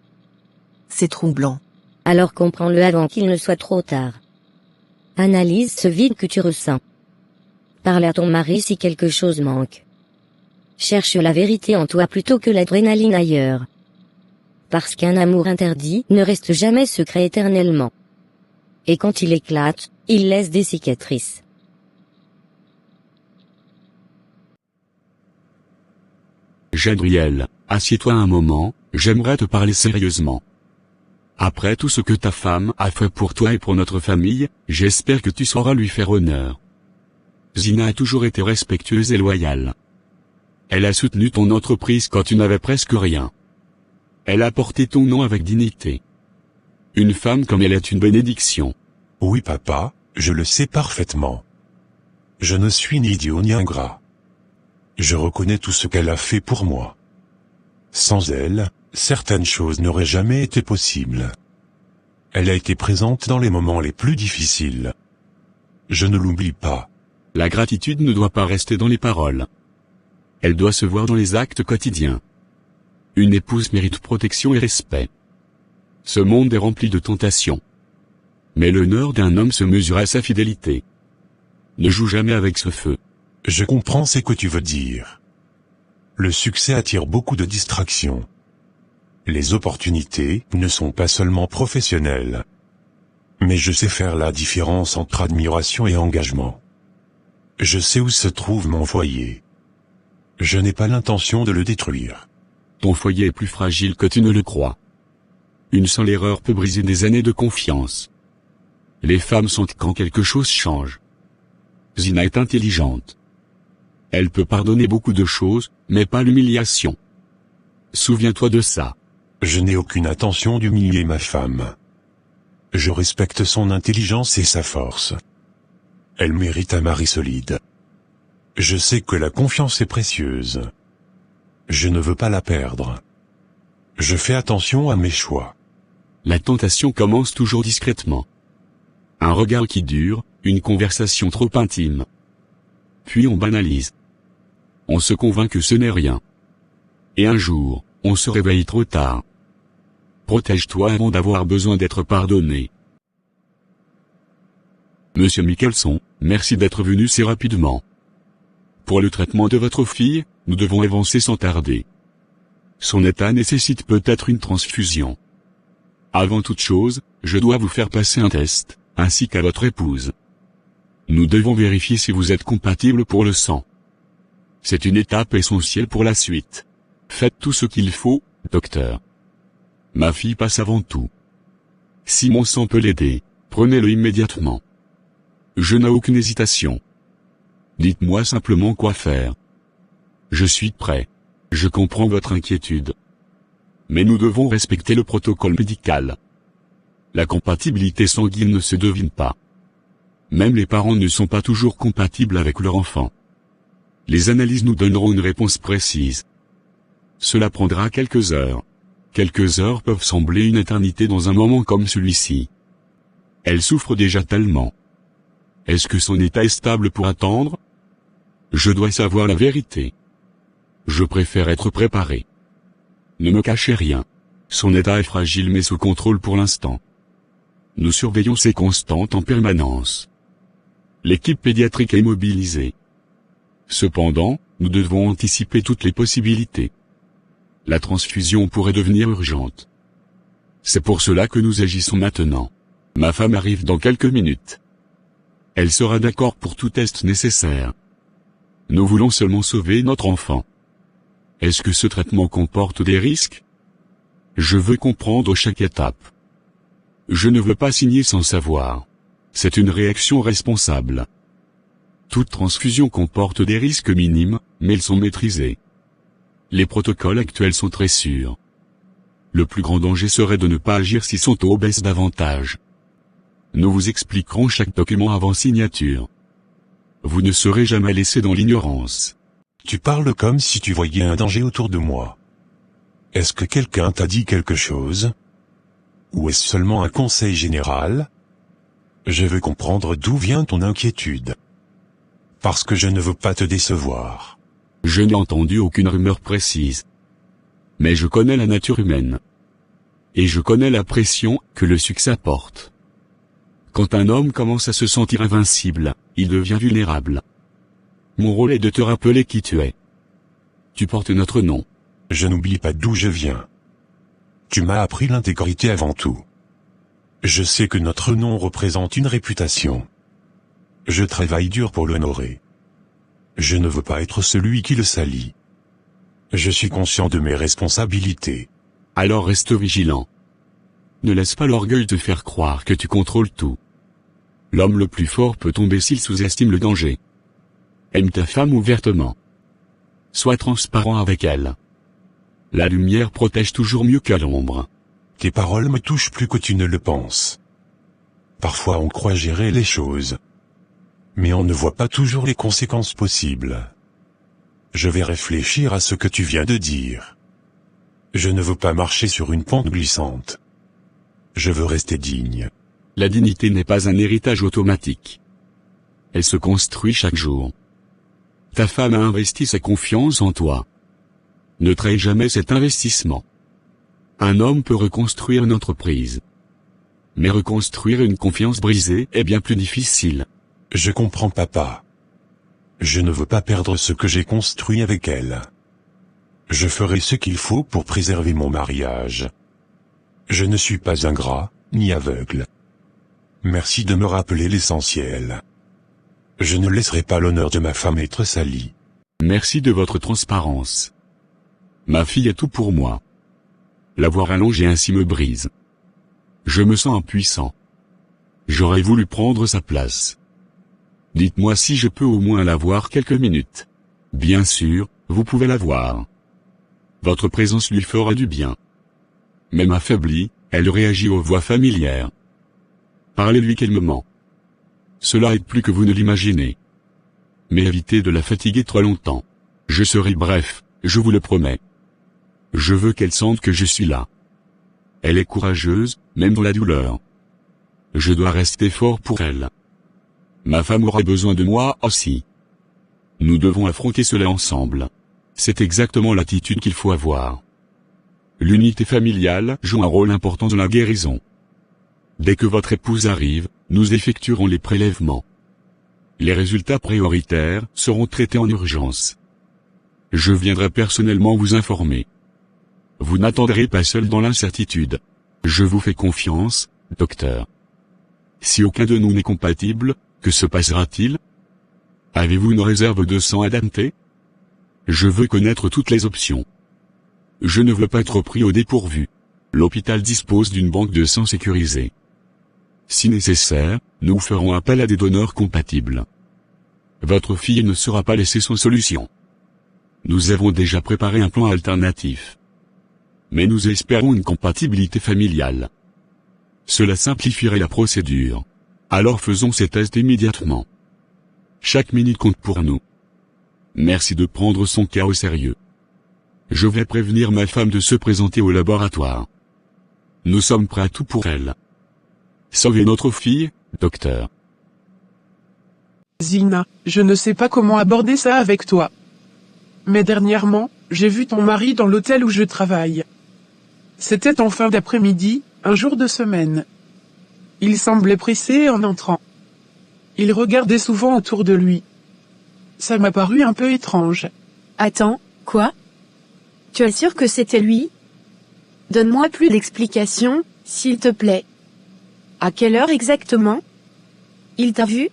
C'est troublant. Alors comprends-le avant qu'il ne soit trop tard. Analyse ce vide que tu ressens. Parle à ton mari si quelque chose manque. Cherche la vérité en toi plutôt que l'adrénaline ailleurs. Parce qu'un amour interdit ne reste jamais secret éternellement. Et quand il éclate, il laisse des cicatrices. Jadriel, assieds-toi un moment, j'aimerais te parler sérieusement. Après tout ce que ta femme a fait pour toi et pour notre famille, j'espère que tu sauras lui faire honneur. Zina a toujours été respectueuse et loyale. Elle a soutenu ton entreprise quand tu n'avais presque rien. Elle a porté ton nom avec dignité. Une femme comme elle est une bénédiction. Oui papa, je le sais parfaitement. Je ne suis ni idiot ni ingrat. Je reconnais tout ce qu'elle a fait pour moi. Sans elle, certaines choses n'auraient jamais été possibles. Elle a été présente dans les moments les plus difficiles. Je ne l'oublie pas. La gratitude ne doit pas rester dans les paroles. Elle doit se voir dans les actes quotidiens. Une épouse mérite protection et respect. Ce monde est rempli de tentations. Mais l'honneur d'un homme se mesure à sa fidélité. Ne joue jamais avec ce feu. Je comprends ce que tu veux dire. Le succès attire beaucoup de distractions. Les opportunités ne sont pas seulement professionnelles. Mais je sais faire la différence entre admiration et engagement. Je sais où se trouve mon foyer. Je n'ai pas l'intention de le détruire. Ton foyer est plus fragile que tu ne le crois. Une seule erreur peut briser des années de confiance. Les femmes sont quand quelque chose change. Zina est intelligente. Elle peut pardonner beaucoup de choses, mais pas l'humiliation. Souviens-toi de ça. Je n'ai aucune intention d'humilier ma femme. Je respecte son intelligence et sa force. Elle mérite un mari solide. Je sais que la confiance est précieuse. Je ne veux pas la perdre. Je fais attention à mes choix. La tentation commence toujours discrètement. Un regard qui dure, une conversation trop intime. Puis on banalise. On se convainc que ce n'est rien. Et un jour, on se réveille trop tard. Protège-toi avant d'avoir besoin d'être pardonné. Monsieur Michelson, merci d'être venu si rapidement. Pour le traitement de votre fille, nous devons avancer sans tarder. Son état nécessite peut-être une transfusion. Avant toute chose, je dois vous faire passer un test, ainsi qu'à votre épouse. Nous devons vérifier si vous êtes compatibles pour le sang. C'est une étape essentielle pour la suite. Faites tout ce qu'il faut, docteur. Ma fille passe avant tout. Si mon sang peut l'aider, prenez-le immédiatement. Je n'ai aucune hésitation. Dites-moi simplement quoi faire. Je suis prêt. Je comprends votre inquiétude. Mais nous devons respecter le protocole médical. La compatibilité sanguine ne se devine pas. Même les parents ne sont pas toujours compatibles avec leur enfant. Les analyses nous donneront une réponse précise. Cela prendra quelques heures. Quelques heures peuvent sembler une éternité dans un moment comme celui-ci. Elle souffre déjà tellement. Est-ce que son état est stable pour attendre? Je dois savoir la vérité. Je préfère être préparé. Ne me cachez rien. Son état est fragile mais sous contrôle pour l'instant. Nous surveillons ses constantes en permanence. L'équipe pédiatrique est mobilisée. Cependant, nous devons anticiper toutes les possibilités. La transfusion pourrait devenir urgente. C'est pour cela que nous agissons maintenant. Ma femme arrive dans quelques minutes. Elle sera d'accord pour tout test nécessaire. Nous voulons seulement sauver notre enfant. Est-ce que ce traitement comporte des risques? Je veux comprendre chaque étape. Je ne veux pas signer sans savoir. C'est une réaction responsable. Toute transfusion comporte des risques minimes, mais ils sont maîtrisés. Les protocoles actuels sont très sûrs. Le plus grand danger serait de ne pas agir si son taux baisse davantage. Nous vous expliquerons chaque document avant signature. Vous ne serez jamais laissé dans l'ignorance. Tu parles comme si tu voyais un danger autour de moi. Est-ce que quelqu'un t'a dit quelque chose? Ou est-ce seulement un conseil général? Je veux comprendre d'où vient ton inquiétude. Parce que je ne veux pas te décevoir. Je n'ai entendu aucune rumeur précise. Mais je connais la nature humaine. Et je connais la pression que le succès apporte. Quand un homme commence à se sentir invincible, il devient vulnérable. Mon rôle est de te rappeler qui tu es. Tu portes notre nom. Je n'oublie pas d'où je viens. Tu m'as appris l'intégrité avant tout. Je sais que notre nom représente une réputation. Je travaille dur pour l'honorer. Je ne veux pas être celui qui le salit. Je suis conscient de mes responsabilités. Alors reste vigilant. Ne laisse pas l'orgueil te faire croire que tu contrôles tout. L'homme le plus fort peut tomber s'il sous-estime le danger. Aime ta femme ouvertement. Sois transparent avec elle. La lumière protège toujours mieux que l'ombre. Tes paroles me touchent plus que tu ne le penses. Parfois on croit gérer les choses. Mais on ne voit pas toujours les conséquences possibles. Je vais réfléchir à ce que tu viens de dire. Je ne veux pas marcher sur une pente glissante. Je veux rester digne. La dignité n'est pas un héritage automatique. Elle se construit chaque jour. Ta femme a investi sa confiance en toi. Ne trahis jamais cet investissement. Un homme peut reconstruire une entreprise. Mais reconstruire une confiance brisée est bien plus difficile. Je comprends papa. Je ne veux pas perdre ce que j'ai construit avec elle. Je ferai ce qu'il faut pour préserver mon mariage. Je ne suis pas ingrat, ni aveugle. Merci de me rappeler l'essentiel. Je ne laisserai pas l'honneur de ma femme être sali. Merci de votre transparence. Ma fille est tout pour moi. La voir allongée ainsi me brise. Je me sens impuissant. J'aurais voulu prendre sa place. Dites-moi si je peux au moins la voir quelques minutes. Bien sûr, vous pouvez la voir. Votre présence lui fera du bien. Même affaiblie, elle réagit aux voix familières. Parlez-lui calmement. Cela aide plus que vous ne l'imaginez. Mais évitez de la fatiguer trop longtemps. Je serai bref, je vous le promets. Je veux qu'elle sente que je suis là. Elle est courageuse, même dans la douleur. Je dois rester fort pour elle. Ma femme aura besoin de moi aussi. Nous devons affronter cela ensemble. C'est exactement l'attitude qu'il faut avoir. L'unité familiale joue un rôle important dans la guérison. Dès que votre épouse arrive, nous effectuerons les prélèvements. Les résultats prioritaires seront traités en urgence. Je viendrai personnellement vous informer. Vous n'attendrez pas seul dans l'incertitude. Je vous fais confiance, docteur. Si aucun de nous n'est compatible, que se passera-t-il? Avez-vous une réserve de sang adaptée? Je veux connaître toutes les options. Je ne veux pas être pris au dépourvu. L'hôpital dispose d'une banque de sang sécurisée. Si nécessaire, nous ferons appel à des donneurs compatibles. Votre fille ne sera pas laissée sans solution. Nous avons déjà préparé un plan alternatif. Mais nous espérons une compatibilité familiale. Cela simplifierait la procédure. Alors faisons ces tests immédiatement. Chaque minute compte pour nous. Merci de prendre son cas au sérieux. Je vais prévenir ma femme de se présenter au laboratoire. Nous sommes prêts à tout pour elle. Sauvez notre fille, docteur. Zina, je ne sais pas comment aborder ça avec toi. Mais dernièrement, j'ai vu ton mari dans l'hôtel où je travaille. C'était en fin d'après-midi, un jour de semaine. Il semblait pressé en entrant. Il regardait souvent autour de lui. Ça m'a paru un peu étrange. Attends, quoi? Tu es sûr que c'était lui? Donne-moi plus d'explications, s'il te plaît. À quelle heure exactement? Il t'a vu?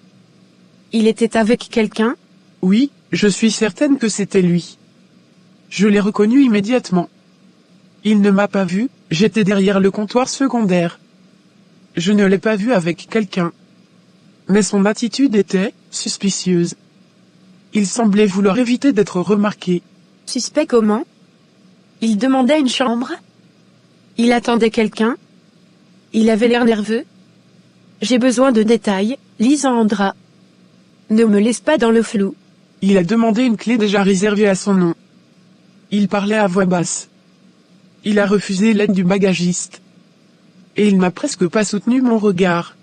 Il était avec quelqu'un? Oui, je suis certaine que c'était lui. Je l'ai reconnu immédiatement. Il ne m'a pas vu, j'étais derrière le comptoir secondaire. Je ne l'ai pas vu avec quelqu'un. Mais son attitude était suspicieuse. Il semblait vouloir éviter d'être remarqué. Suspect comment? Il demandait une chambre? Il attendait quelqu'un? Il avait l'air nerveux? J'ai besoin de détails, Lisandra. Ne me laisse pas dans le flou. Il a demandé une clé déjà réservée à son nom. Il parlait à voix basse. Il a refusé l'aide du bagagiste. Et il n'a presque pas soutenu mon regard.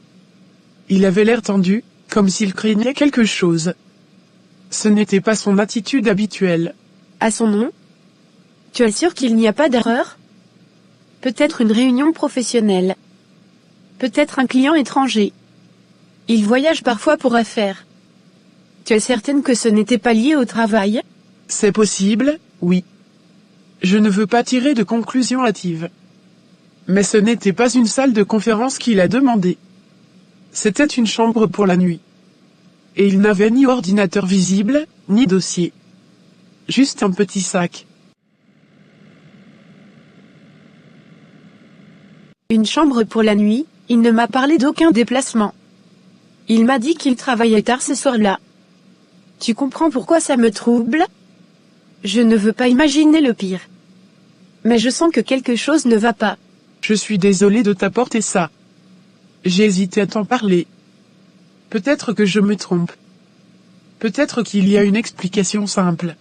Il avait l'air tendu, comme s'il craignait quelque chose. Ce n'était pas son attitude habituelle. À son nom? Tu es sûr qu'il n'y a pas d'erreur? Peut-être une réunion professionnelle. Peut-être un client étranger. Il voyage parfois pour affaires. Tu es certaine que ce n'était pas lié au travail? C'est possible, oui. Je ne veux pas tirer de conclusion hâtive. Mais ce n'était pas une salle de conférence qu'il a demandé. C'était une chambre pour la nuit. Et il n'avait ni ordinateur visible, ni dossier. Juste un petit sac. Une chambre pour la nuit, il ne m'a parlé d'aucun déplacement. Il m'a dit qu'il travaillait tard ce soir-là. Tu comprends pourquoi ça me trouble? Je ne veux pas imaginer le pire. Mais je sens que quelque chose ne va pas. Je suis désolé de t'apporter ça. J'ai hésité à t'en parler. Peut-être que je me trompe. Peut-être qu'il y a une explication simple.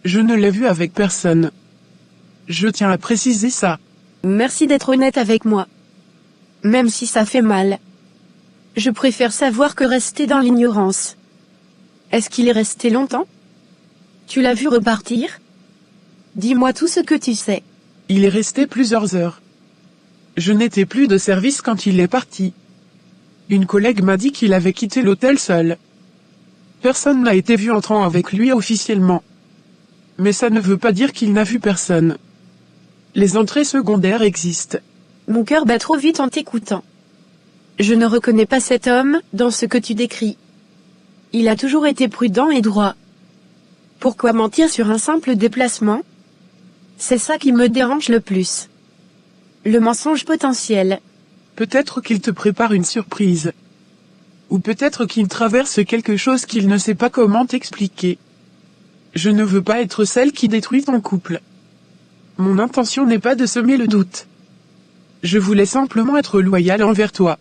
Je ne l'ai vu avec personne. Je tiens à préciser ça. Merci d'être honnête avec moi. Même si ça fait mal. Je préfère savoir que rester dans l'ignorance. Est-ce qu'il est resté longtemps? Tu l'as vu repartir? Dis-moi tout ce que tu sais. Il est resté plusieurs heures. Je n'étais plus de service quand il est parti. Une collègue m'a dit qu'il avait quitté l'hôtel seul. Personne n'a été vu entrant avec lui officiellement. Mais ça ne veut pas dire qu'il n'a vu personne. Les entrées secondaires existent. Mon cœur bat trop vite en t'écoutant. Je ne reconnais pas cet homme dans ce que tu décris. Il a toujours été prudent et droit. Pourquoi mentir sur un simple déplacement? C'est ça qui me dérange le plus. Le mensonge potentiel. Peut-être qu'il te prépare une surprise. Ou peut-être qu'il traverse quelque chose qu'il ne sait pas comment t'expliquer. Je ne veux pas être celle qui détruit ton couple. Mon intention n'est pas de semer le doute. Je voulais simplement être loyale envers toi.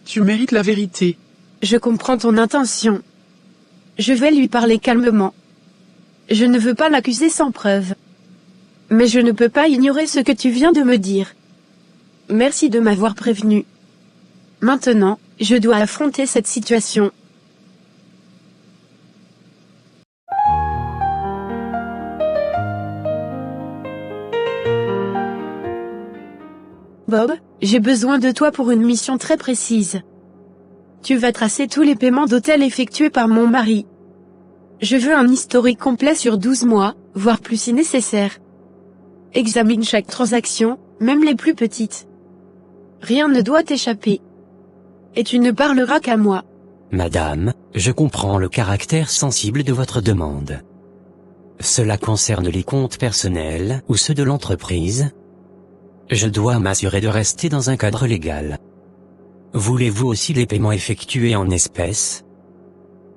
Tu mérites la vérité. Je comprends ton intention. Je vais lui parler calmement. Je ne veux pas l'accuser sans preuve. Mais je ne peux pas ignorer ce que tu viens de me dire. Merci de m'avoir prévenu. Maintenant, je dois affronter cette situation. Bob, j'ai besoin de toi pour une mission très précise. Tu vas tracer tous les paiements d'hôtel effectués par mon mari. Je veux un historique complet sur 12 mois, voire plus si nécessaire. Examine chaque transaction, même les plus petites. Rien ne doit t'échapper. Et tu ne parleras qu'à moi. Madame, je comprends le caractère sensible de votre demande. Cela concerne les comptes personnels ou ceux de l'entreprise. Je dois m'assurer de rester dans un cadre légal. Voulez-vous aussi les paiements effectués en espèces?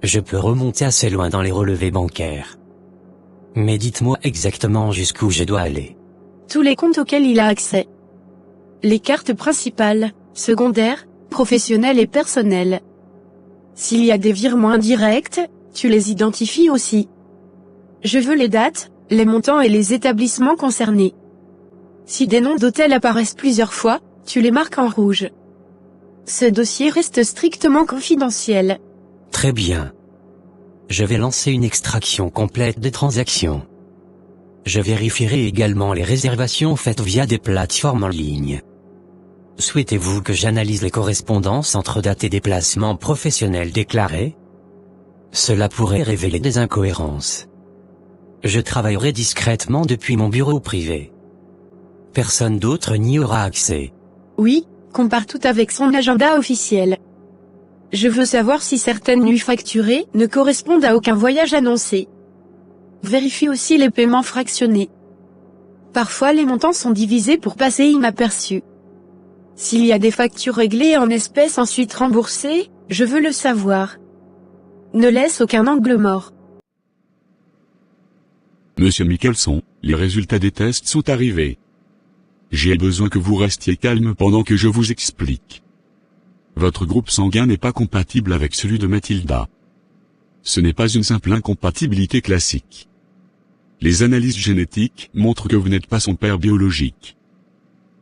Je peux remonter assez loin dans les relevés bancaires. Mais dites-moi exactement jusqu'où je dois aller. Tous les comptes auxquels il a accès. Les cartes principales, secondaires, professionnelles et personnelles. S'il y a des virements indirects, tu les identifies aussi. Je veux les dates, les montants et les établissements concernés. Si des noms d'hôtels apparaissent plusieurs fois, tu les marques en rouge. Ce dossier reste strictement confidentiel. Très bien. Je vais lancer une extraction complète des transactions. Je vérifierai également les réservations faites via des plateformes en ligne. Souhaitez-vous que j'analyse les correspondances entre dates et déplacements professionnels déclarés? Cela pourrait révéler des incohérences. Je travaillerai discrètement depuis mon bureau privé. Personne d'autre n'y aura accès. Oui, compare tout avec son agenda officiel. Je veux savoir si certaines nuits facturées ne correspondent à aucun voyage annoncé. Vérifie aussi les paiements fractionnés. Parfois les montants sont divisés pour passer inaperçus. S'il y a des factures réglées en espèces ensuite remboursées, je veux le savoir. Ne laisse aucun angle mort. Monsieur Michelson, les résultats des tests sont arrivés. J'ai besoin que vous restiez calme pendant que je vous explique. Votre groupe sanguin n'est pas compatible avec celui de Mathilda. Ce n'est pas une simple incompatibilité classique. Les analyses génétiques montrent que vous n'êtes pas son père biologique.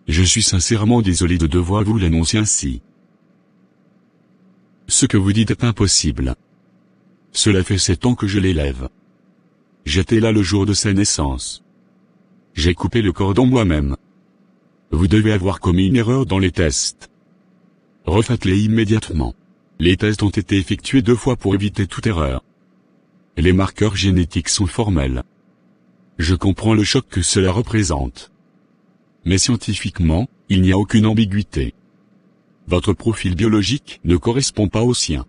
Je suis sincèrement désolé de devoir vous l'annoncer ainsi. Ce que vous dites est impossible. Cela fait 7 ans que je l'élève. J'étais là le jour de sa naissance. J'ai coupé le cordon moi-même. Vous devez avoir commis une erreur dans les tests. Refaites-les immédiatement. Les tests ont été effectués 2 fois pour éviter toute erreur. Les marqueurs génétiques sont formels. Je comprends le choc que cela représente. Mais scientifiquement, il n'y a aucune ambiguïté. Votre profil biologique ne correspond pas au sien.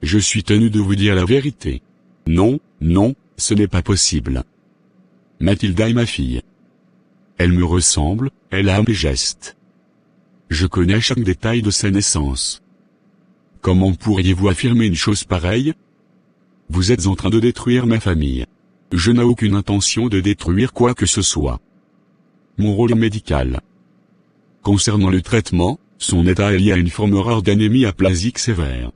Je suis tenu de vous dire la vérité. Non, non, ce n'est pas possible. Mathilda est ma fille. Elle me ressemble, elle a mes gestes. Je connais chaque détail de sa naissance. Comment pourriez-vous affirmer une chose pareille? Vous êtes en train de détruire ma famille. Je n'ai aucune intention de détruire quoi que ce soit. Mon rôle est médical. Concernant le traitement, son état est lié à une forme rare d'anémie aplasique sévère.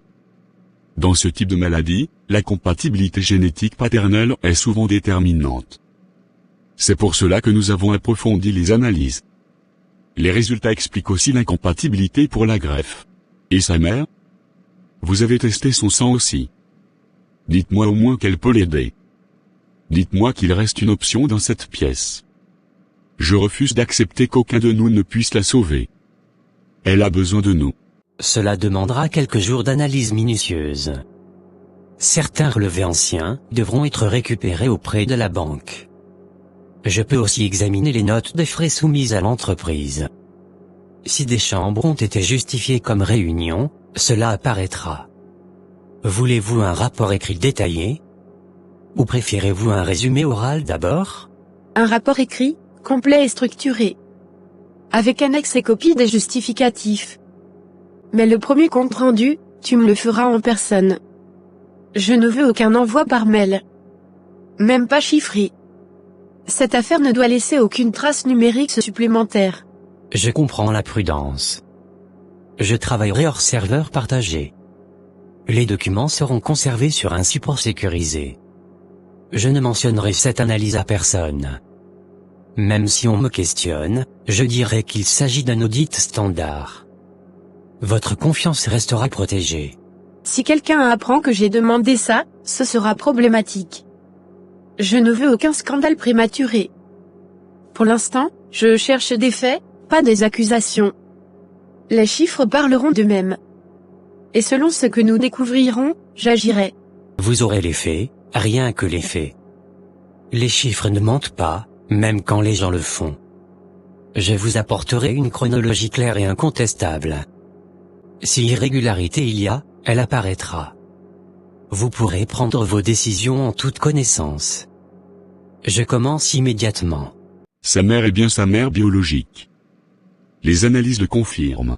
Dans ce type de maladie, la compatibilité génétique paternelle est souvent déterminante. C'est pour cela que nous avons approfondi les analyses. Les résultats expliquent aussi l'incompatibilité pour la greffe. Et sa mère? Vous avez testé son sang aussi. Dites-moi au moins qu'elle peut l'aider. Dites-moi qu'il reste une option dans cette pièce. Je refuse d'accepter qu'aucun de nous ne puisse la sauver. Elle a besoin de nous. Cela demandera quelques jours d'analyse minutieuse. Certains relevés anciens devront être récupérés auprès de la banque. Je peux aussi examiner les notes des frais soumises à l'entreprise. Si des chambres ont été justifiées comme réunion, cela apparaîtra. Voulez-vous un rapport écrit détaillé? Ou préférez-vous un résumé oral d'abord? Un rapport écrit, complet et structuré. Avec annexe et copie des justificatifs. Mais le premier compte rendu, tu me le feras en personne. Je ne veux aucun envoi par mail. Même pas chiffré. Cette affaire ne doit laisser aucune trace numérique supplémentaire. Je comprends la prudence. Je travaillerai hors serveur partagé. Les documents seront conservés sur un support sécurisé. Je ne mentionnerai cette analyse à personne. Même si on me questionne, je dirai qu'il s'agit d'un audit standard. Votre confiance restera protégée. Si quelqu'un apprend que j'ai demandé ça, ce sera problématique. Je ne veux aucun scandale prématuré. Pour l'instant, je cherche des faits, pas des accusations. Les chiffres parleront d'eux-mêmes. Et selon ce que nous découvrirons, j'agirai. Vous aurez les faits, rien que les faits. Les chiffres ne mentent pas, même quand les gens le font. Je vous apporterai une chronologie claire et incontestable. Si irrégularité il y a, elle apparaîtra. Vous pourrez prendre vos décisions en toute connaissance. Je commence immédiatement. Sa mère est bien sa mère biologique. Les analyses le confirment.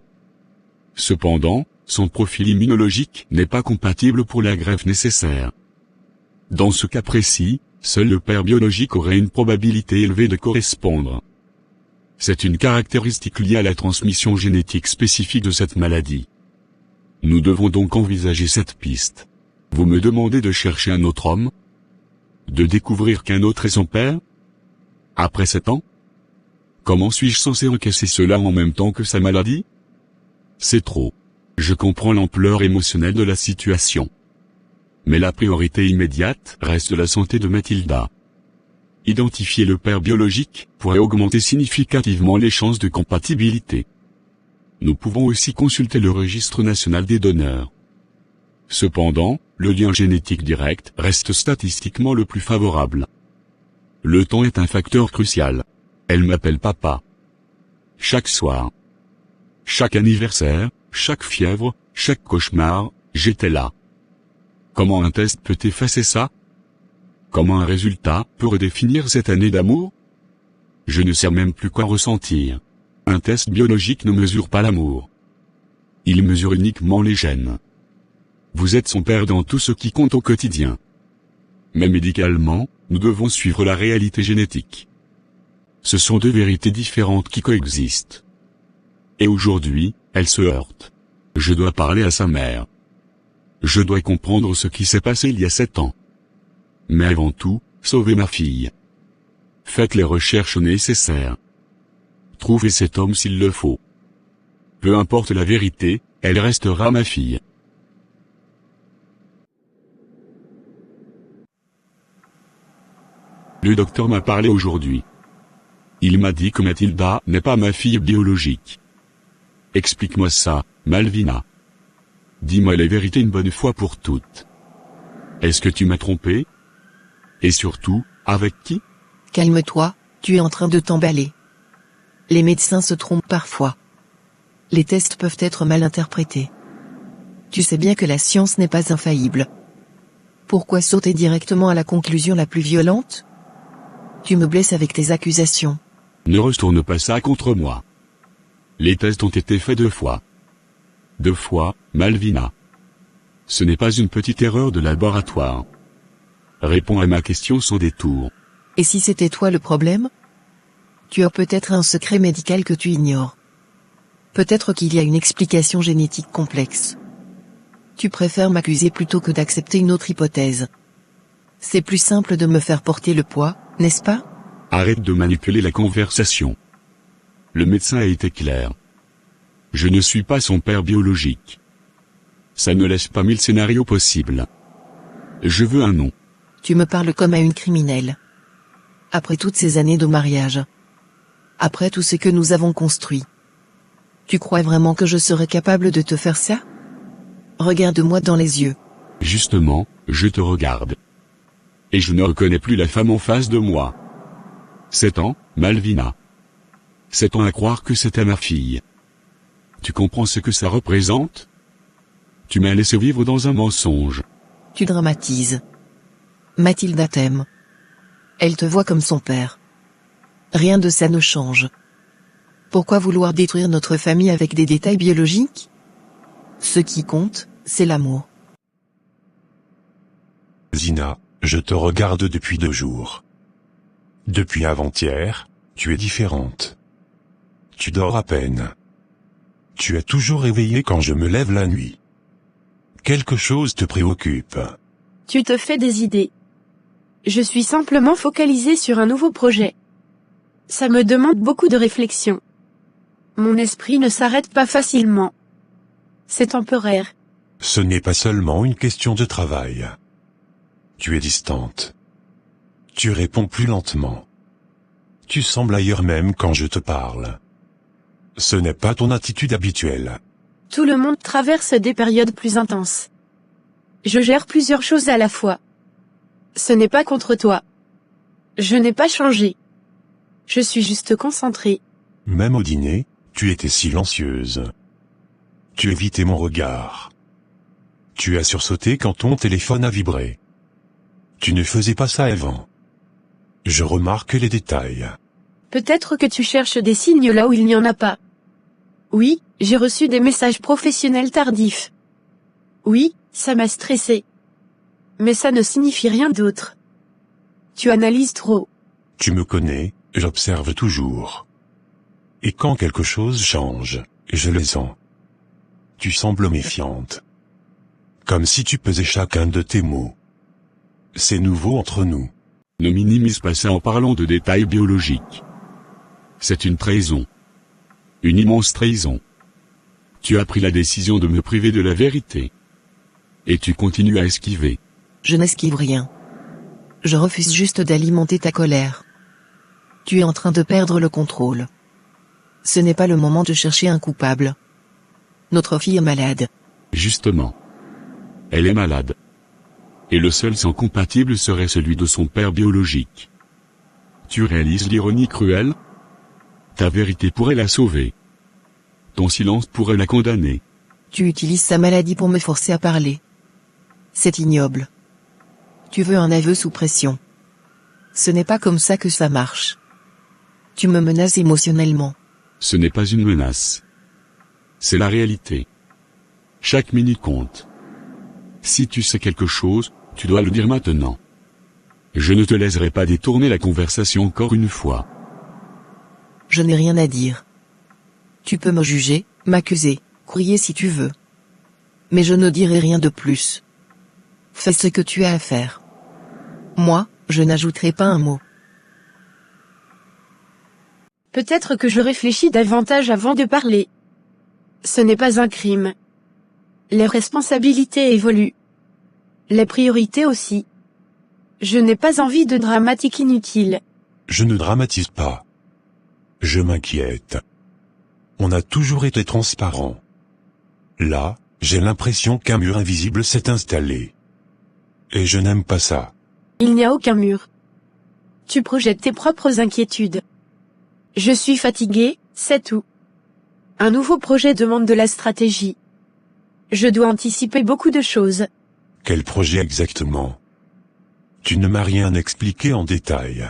Cependant, son profil immunologique n'est pas compatible pour la greffe nécessaire. Dans ce cas précis, seul le père biologique aurait une probabilité élevée de correspondre. C'est une caractéristique liée à la transmission génétique spécifique de cette maladie. Nous devons donc envisager cette piste. Vous me demandez de chercher un autre homme? De découvrir qu'un autre est son père? Après 7 ans? Comment suis-je censé encaisser cela en même temps que sa maladie? C'est trop. Je comprends l'ampleur émotionnelle de la situation. Mais la priorité immédiate reste la santé de Mathilda. Identifier le père biologique pourrait augmenter significativement les chances de compatibilité. Nous pouvons aussi consulter le registre national des donneurs. Cependant, le lien génétique direct reste statistiquement le plus favorable. Le temps est un facteur crucial. Elle m'appelle papa. Chaque soir. Chaque anniversaire, chaque fièvre, chaque cauchemar, j'étais là. Comment un test peut effacer ça? Comment un résultat peut redéfinir cette année d'amour? Je ne sais même plus quoi ressentir. Un test biologique ne mesure pas l'amour. Il mesure uniquement les gènes. Vous êtes son père dans tout ce qui compte au quotidien. Mais médicalement, nous devons suivre la réalité génétique. Ce sont deux vérités différentes qui coexistent. Et aujourd'hui, elles se heurtent. Je dois parler à sa mère. Je dois comprendre ce qui s'est passé il y a 7 ans. Mais avant tout, sauver ma fille. Faites les recherches nécessaires. Trouvez cet homme s'il le faut. Peu importe la vérité, elle restera ma fille. Le docteur m'a parlé aujourd'hui. Il m'a dit que Mathilda n'est pas ma fille biologique. Explique-moi ça, Malvina. Dis-moi la vérité une bonne fois pour toutes. Est-ce que tu m'as trompé? Et surtout, avec qui? Calme-toi, tu es en train de t'emballer. Les médecins se trompent parfois. Les tests peuvent être mal interprétés. Tu sais bien que la science n'est pas infaillible. Pourquoi sauter directement à la conclusion la plus violente? Tu me blesses avec tes accusations. Ne retourne pas ça contre moi. Les tests ont été faits 2 fois. 2 fois, Malvina. Ce n'est pas une petite erreur de laboratoire. Réponds à ma question sans détour. Et si c'était toi le problème? Tu as peut-être un secret médical que tu ignores. Peut-être qu'il y a une explication génétique complexe. Tu préfères m'accuser plutôt que d'accepter une autre hypothèse. C'est plus simple de me faire porter le poids, n'est-ce pas? Arrête de manipuler la conversation. Le médecin a été clair. Je ne suis pas son père biologique. Ça ne laisse pas 1000 scénarios possibles. Je veux un nom. Tu me parles comme à une criminelle. Après toutes ces années de mariage. Après tout ce que nous avons construit. Tu crois vraiment que je serais capable de te faire ça? Regarde-moi dans les yeux. Justement, je te regarde. Et je ne reconnais plus la femme en face de moi. 7 ans, Malvina. 7 ans à croire que c'était ma fille. Tu comprends ce que ça représente? Tu m'as laissé vivre dans un mensonge. Tu dramatises. Mathilda t'aime. Elle te voit comme son père. Rien de ça ne change. Pourquoi vouloir détruire notre famille avec des détails biologiques? Ce qui compte, c'est l'amour. Zina, je te regarde depuis 2 jours. Depuis avant-hier, tu es différente. Tu dors à peine. Tu es toujours réveillée quand je me lève la nuit. Quelque chose te préoccupe. Tu te fais des idées. Je suis simplement focalisée sur un nouveau projet. Ça me demande beaucoup de réflexion. Mon esprit ne s'arrête pas facilement. C'est temporaire. Ce n'est pas seulement une question de travail. Tu es distante. Tu réponds plus lentement. Tu sembles ailleurs même quand je te parle. Ce n'est pas ton attitude habituelle. Tout le monde traverse des périodes plus intenses. Je gère plusieurs choses à la fois. Ce n'est pas contre toi. Je n'ai pas changé. Je suis juste concentrée. Même au dîner, tu étais silencieuse. Tu évitais mon regard. Tu as sursauté quand ton téléphone a vibré. Tu ne faisais pas ça avant. Je remarque les détails. Peut-être que tu cherches des signes là où il n'y en a pas. Oui, j'ai reçu des messages professionnels tardifs. Oui, ça m'a stressé. Mais ça ne signifie rien d'autre. Tu analyses trop. Tu me connais, j'observe toujours. Et quand quelque chose change, je le sens. Tu sembles méfiante. Comme si tu pesais chacun de tes mots. C'est nouveau entre nous. Ne minimise pas ça en parlant de détails biologiques. C'est une trahison. Une immense trahison. Tu as pris la décision de me priver de la vérité. Et tu continues à esquiver. Je n'esquive rien. Je refuse juste d'alimenter ta colère. Tu es en train de perdre le contrôle. Ce n'est pas le moment de chercher un coupable. Notre fille est malade. Justement. Elle est malade. Et le seul sang compatible serait celui de son père biologique. Tu réalises l'ironie cruelle? Ta vérité pourrait la sauver. Ton silence pourrait la condamner. Tu utilises sa maladie pour me forcer à parler. C'est ignoble. Tu veux un aveu sous pression. Ce n'est pas comme ça que ça marche. Tu me menaces émotionnellement. Ce n'est pas une menace. C'est la réalité. Chaque minute compte. Si tu sais quelque chose, tu dois le dire maintenant. Je ne te laisserai pas détourner la conversation encore une fois. je n'ai rien à dire. Tu peux me juger, m'accuser, crier si tu veux. Mais je ne dirai rien de plus. Fais ce que tu as à faire. Moi, je n'ajouterai pas un mot. Peut-être que je réfléchis davantage avant de parler. Ce n'est pas un crime. Les responsabilités évoluent. Les priorités aussi. Je n'ai pas envie de dramatique inutile. Je ne dramatise pas. Je m'inquiète. On a toujours été transparent. Là, j'ai l'impression qu'un mur invisible s'est installé. Et je n'aime pas ça. Il n'y a aucun mur. Tu projettes tes propres inquiétudes. Je suis fatigué, c'est tout. Un nouveau projet demande de la stratégie. Je dois anticiper beaucoup de choses. Quel projet exactement? Tu ne m'as rien expliqué en détail.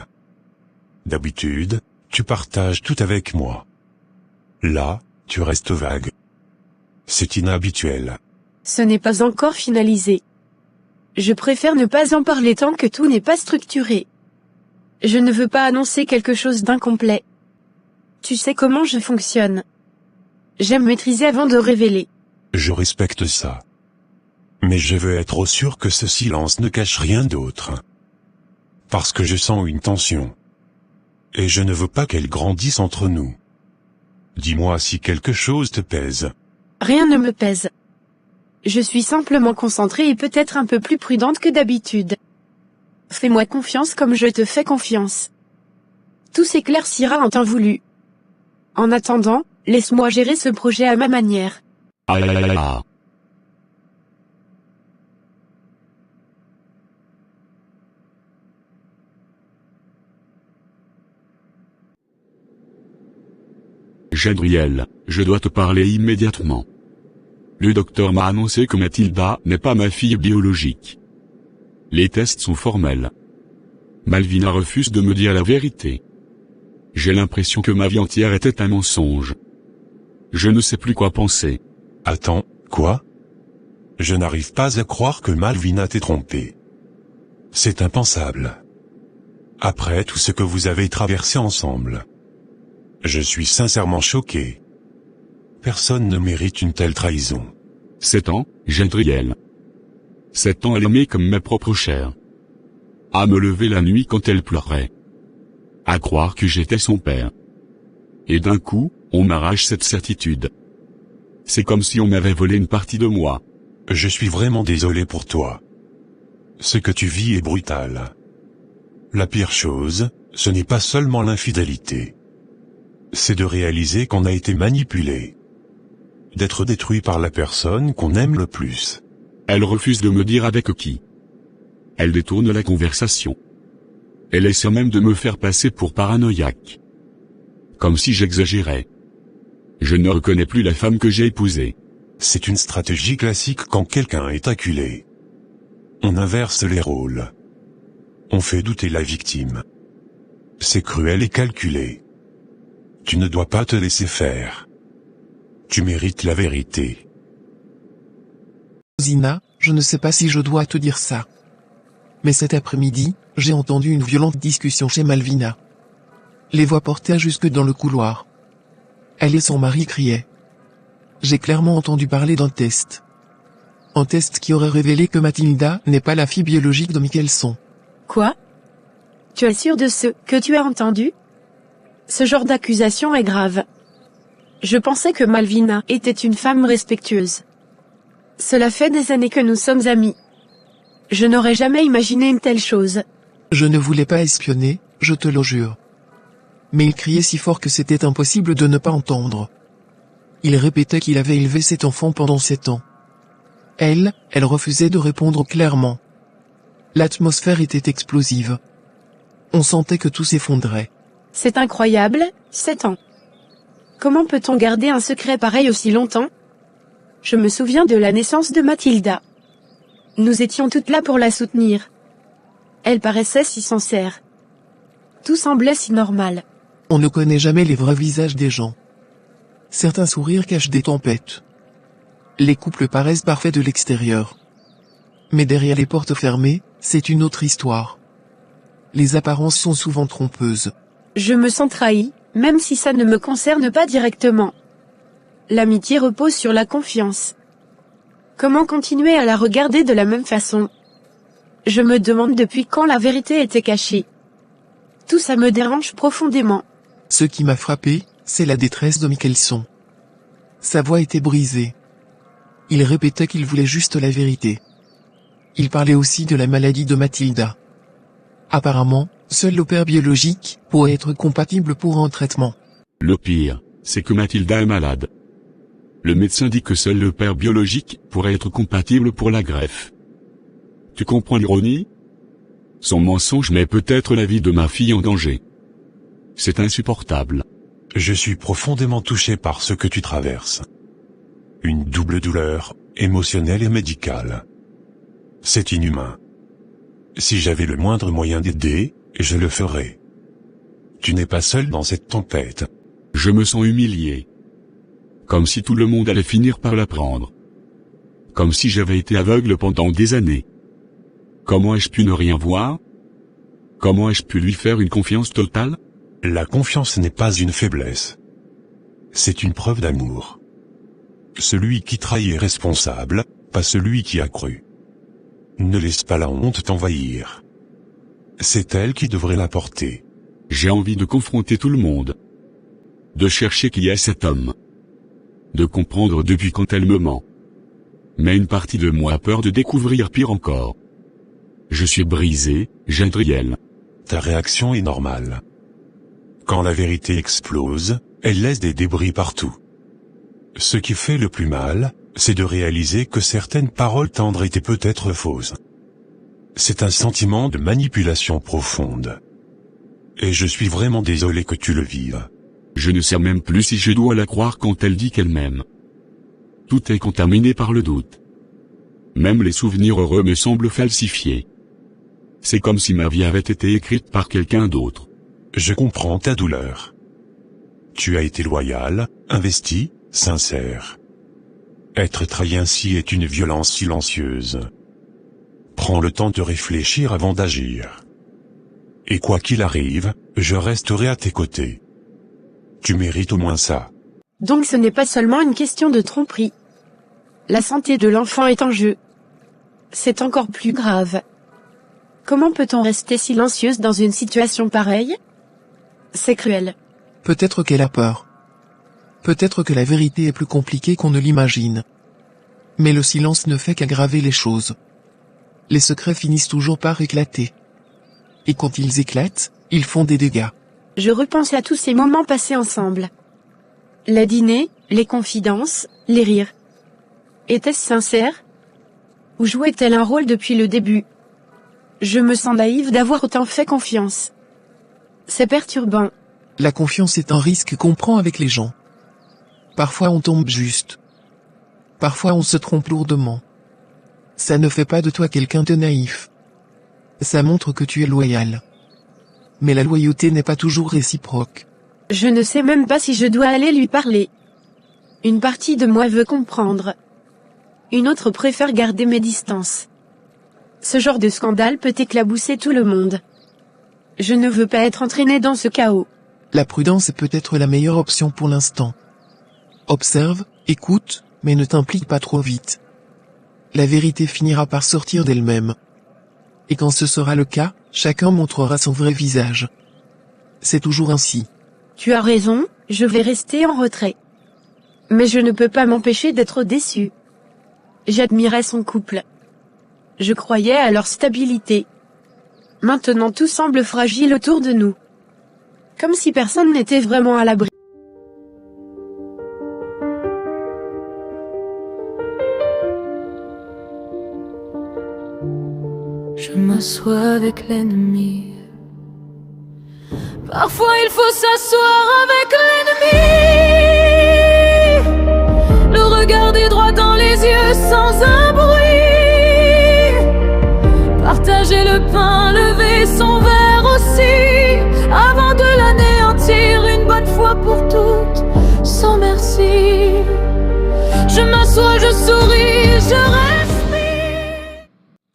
D'habitude, tu partages tout avec moi. Là, tu restes vague. C'est inhabituel. Ce n'est pas encore finalisé. Je préfère ne pas en parler tant que tout n'est pas structuré. Je ne veux pas annoncer quelque chose d'incomplet. Tu sais comment je fonctionne. J'aime maîtriser avant de révéler. Je respecte ça. Mais je veux être sûr que ce silence ne cache rien d'autre. Parce que je sens une tension. Et je ne veux pas qu'elle grandisse entre nous. Dis-moi si quelque chose te pèse. Rien ne me pèse. Je suis simplement concentrée et peut-être un peu plus prudente que d'habitude. Fais-moi confiance comme je te fais confiance. Tout s'éclaircira en temps voulu. En attendant, laisse-moi gérer ce projet à ma manière. Jadriel, je dois te parler immédiatement. Le docteur m'a annoncé que Mathilda n'est pas ma fille biologique. Les tests sont formels. Malvina refuse de me dire la vérité. J'ai l'impression que ma vie entière était un mensonge. Je ne sais plus quoi penser. Attends, quoi? Je n'arrive pas à croire que Malvina t'ait trompé. C'est impensable. Après tout ce que vous avez traversé ensemble. Je suis sincèrement choqué. Personne ne mérite une telle trahison. 7 ans, Jadriel. 7 ans à l'aimer comme ma propre chair. À me lever la nuit quand elle pleurait. À croire que j'étais son père. Et d'un coup, on m'arrache cette certitude. C'est comme si on m'avait volé une partie de moi. Je suis vraiment désolé pour toi. Ce que tu vis est brutal. La pire chose, ce n'est pas seulement l'infidélité. C'est de réaliser qu'on a été manipulé. D'être détruit par la personne qu'on aime le plus. Elle refuse de me dire avec qui. Elle détourne la conversation. Elle essaie même de me faire passer pour paranoïaque. Comme si j'exagérais. Je ne reconnais plus la femme que j'ai épousée. C'est une stratégie classique quand quelqu'un est acculé. On inverse les rôles. On fait douter la victime. C'est cruel et calculé. Tu ne dois pas te laisser faire. Tu mérites la vérité. Zina, je ne sais pas si je dois te dire ça. Mais cet après-midi, j'ai entendu une violente discussion chez Malvina. Les voix portaient jusque dans le couloir. Elle et son mari criaient. J'ai clairement entendu parler d'un test. Un test qui aurait révélé que Mathilda n'est pas la fille biologique de Michelson. Quoi? Tu es sûr de ce que tu as entendu? Ce genre d'accusation est grave. Je pensais que Malvina était une femme respectueuse. Cela fait des années que nous sommes amis. Je n'aurais jamais imaginé une telle chose. Je ne voulais pas espionner, je te le jure. Mais il criait si fort que c'était impossible de ne pas entendre. Il répétait qu'il avait élevé cet enfant pendant 7 ans. Elle refusait de répondre clairement. L'atmosphère était explosive. On sentait que tout s'effondrait. C'est incroyable, 7 ans. Comment peut-on garder un secret pareil aussi longtemps? Je me souviens de la naissance de Mathilda. Nous étions toutes là pour la soutenir. Elle paraissait si sincère. Tout semblait si normal. On ne connaît jamais les vrais visages des gens. Certains sourires cachent des tempêtes. Les couples paraissent parfaits de l'extérieur. Mais derrière les portes fermées, c'est une autre histoire. Les apparences sont souvent trompeuses. Je me sens trahi, même si ça ne me concerne pas directement. L'amitié repose sur la confiance. Comment continuer à la regarder de la même façon? Je me demande depuis quand la vérité était cachée. Tout ça me dérange profondément. Ce qui m'a frappé, c'est la détresse de Michelson. Sa voix était brisée. Il répétait qu'il voulait juste la vérité. Il parlait aussi de la maladie de Mathilda. Apparemment, seul le père biologique pourrait être compatible pour un traitement. Le pire, c'est que Mathilda est malade. Le médecin dit que seul le père biologique pourrait être compatible pour la greffe. Tu comprends l'ironie? Son mensonge met peut-être la vie de ma fille en danger. C'est insupportable. Je suis profondément touché par ce que tu traverses. Une double douleur, émotionnelle et médicale. C'est inhumain. Si j'avais le moindre moyen d'aider, je le ferais. Tu n'es pas seul dans cette tempête. Je me sens humilié. Comme si tout le monde allait finir par l'apprendre. Comme si j'avais été aveugle pendant des années. Comment ai-je pu ne rien voir? Comment ai-je pu lui faire une confiance totale? La confiance n'est pas une faiblesse. C'est une preuve d'amour. Celui qui trahit est responsable, pas celui qui a cru. Ne laisse pas la honte t'envahir. C'est elle qui devrait la porter. J'ai envie de confronter tout le monde. De chercher qui est cet homme. De comprendre depuis quand elle me ment. Mais une partie de moi a peur de découvrir pire encore. Je suis brisé, Jadriel. Ta réaction est normale. Quand la vérité explose, elle laisse des débris partout. Ce qui fait le plus mal, c'est de réaliser que certaines paroles tendres étaient peut-être fausses. C'est un sentiment de manipulation profonde. Et je suis vraiment désolé que tu le vives. Je ne sais même plus si je dois la croire quand elle dit qu'elle m'aime. Tout est contaminé par le doute. Même les souvenirs heureux me semblent falsifiés. C'est comme si ma vie avait été écrite par quelqu'un d'autre. Je comprends ta douleur. Tu as été loyal, investi, sincère. Être trahi ainsi est une violence silencieuse. Prends le temps de réfléchir avant d'agir. Et quoi qu'il arrive, je resterai à tes côtés. Tu mérites au moins ça. Donc ce n'est pas seulement une question de tromperie. La santé de l'enfant est en jeu. C'est encore plus grave. Comment peut-on rester silencieuse dans une situation pareille? C'est cruel. Peut-être qu'elle a peur. Peut-être que la vérité est plus compliquée qu'on ne l'imagine. Mais le silence ne fait qu'aggraver les choses. Les secrets finissent toujours par éclater. Et quand ils éclatent, ils font des dégâts. Je repense à tous ces moments passés ensemble. Les dîners, les confidences, les rires. Était-ce sincère? Ou jouait-elle un rôle depuis le début? Je me sens naïve d'avoir autant fait confiance. C'est perturbant. La confiance est un risque qu'on prend avec les gens. Parfois on tombe juste. Parfois on se trompe lourdement. Ça ne fait pas de toi quelqu'un de naïf. Ça montre que tu es loyal. Mais la loyauté n'est pas toujours réciproque. Je ne sais même pas si je dois aller lui parler. Une partie de moi veut comprendre. Une autre préfère garder mes distances. Ce genre de scandale peut éclabousser tout le monde. Je ne veux pas être entraînée dans ce chaos. La prudence est peut-être la meilleure option pour l'instant. Observe, écoute, mais ne t'implique pas trop vite. La vérité finira par sortir d'elle-même. Et quand ce sera le cas, chacun montrera son vrai visage. C'est toujours ainsi. Tu as raison, je vais rester en retrait. Mais je ne peux pas m'empêcher d'être déçue. J'admirais son couple. Je croyais à leur stabilité. Maintenant tout semble fragile autour de nous. Comme si personne n'était vraiment à l'abri. Je m'assois avec l'ennemi. Parfois il faut s'asseoir avec l'ennemi. Le regarder droit dans les yeux sans un bruit. Partager le pain, lever son verre aussi. Avant de l'anéantir une bonne fois pour toutes. Sans merci. Je m'assois, je souris, je respire.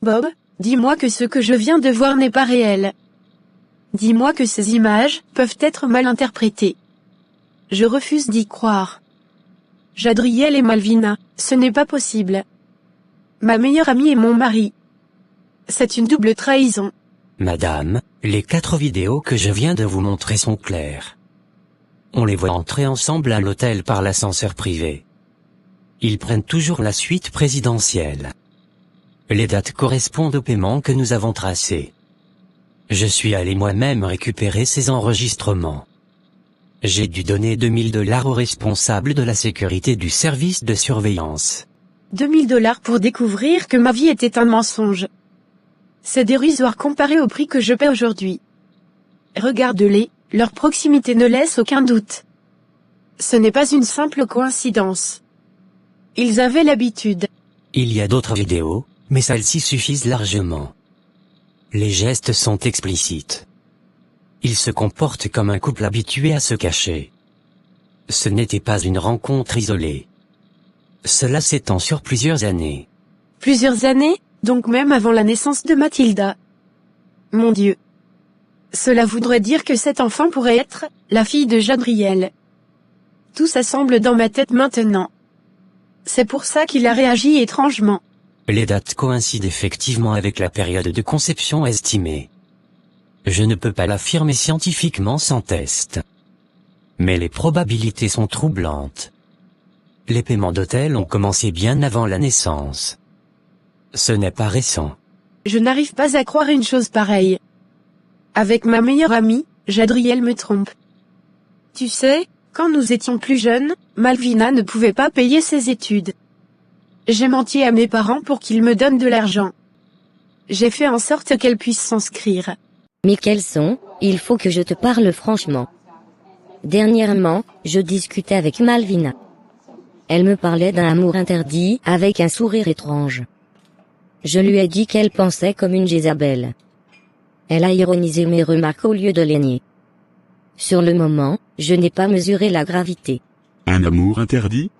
Bob, dis-moi que ce que je viens de voir n'est pas réel. Dis-moi que ces images peuvent être mal interprétées. Je refuse d'y croire. Jadriel et Malvina, ce n'est pas possible. Ma meilleure amie et mon mari. C'est une double trahison. Madame, les 4 vidéos que je viens de vous montrer sont claires. On les voit entrer ensemble à l'hôtel par l'ascenseur privé. Ils prennent toujours la suite présidentielle. Les dates correspondent au paiement que nous avons tracé. Je suis allé moi-même récupérer ces enregistrements. J'ai dû donner $2000 au responsable de la sécurité du service de surveillance. $2000 pour découvrir que ma vie était un mensonge. C'est dérisoire comparé au prix que je paie aujourd'hui. Regarde-les, leur proximité ne laisse aucun doute. Ce n'est pas une simple coïncidence. Ils avaient l'habitude. Il y a d'autres vidéos, mais celles-ci suffisent largement. Les gestes sont explicites. Ils se comportent comme un couple habitué à se cacher. Ce n'était pas une rencontre isolée. Cela s'étend sur plusieurs années. Plusieurs années, donc même avant la naissance de Mathilda. Mon Dieu. Cela voudrait dire que cet enfant pourrait être la fille de Jadriel. Tout s'assemble dans ma tête maintenant. C'est pour ça qu'il a réagi étrangement. Les dates coïncident effectivement avec la période de conception estimée. Je ne peux pas l'affirmer scientifiquement sans test. Mais les probabilités sont troublantes. Les paiements d'hôtel ont commencé bien avant la naissance. Ce n'est pas récent. Je n'arrive pas à croire une chose pareille. Avec ma meilleure amie, Jadriel me trompe. Tu sais, quand nous étions plus jeunes, Malvina ne pouvait pas payer ses études. J'ai menti à mes parents pour qu'ils me donnent de l'argent. J'ai fait en sorte qu'elle puisse s'inscrire. Michelson, il faut que je te parle franchement. Dernièrement, je discutais avec Malvina. Elle me parlait d'un amour interdit avec un sourire étrange. Je lui ai dit qu'elle pensait comme une Jézabel. Elle a ironisé mes remarques au lieu de les nier. Sur le moment, je n'ai pas mesuré la gravité. Un amour interdit?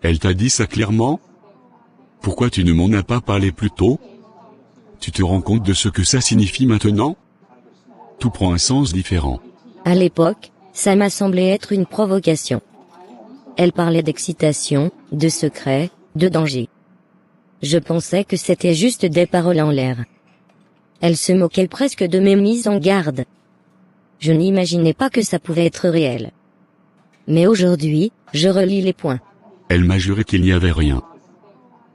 Elle t'a dit ça clairement? Pourquoi tu ne m'en as pas parlé plus tôt? Tu te rends compte de ce que ça signifie maintenant? Tout prend un sens différent. À l'époque, ça m'a semblé être une provocation. Elle parlait d'excitation, de secret, de danger. Je pensais que c'était juste des paroles en l'air. Elle se moquait presque de mes mises en garde. Je n'imaginais pas que ça pouvait être réel. Mais aujourd'hui, je relis les points. Elle m'a juré qu'il n'y avait rien.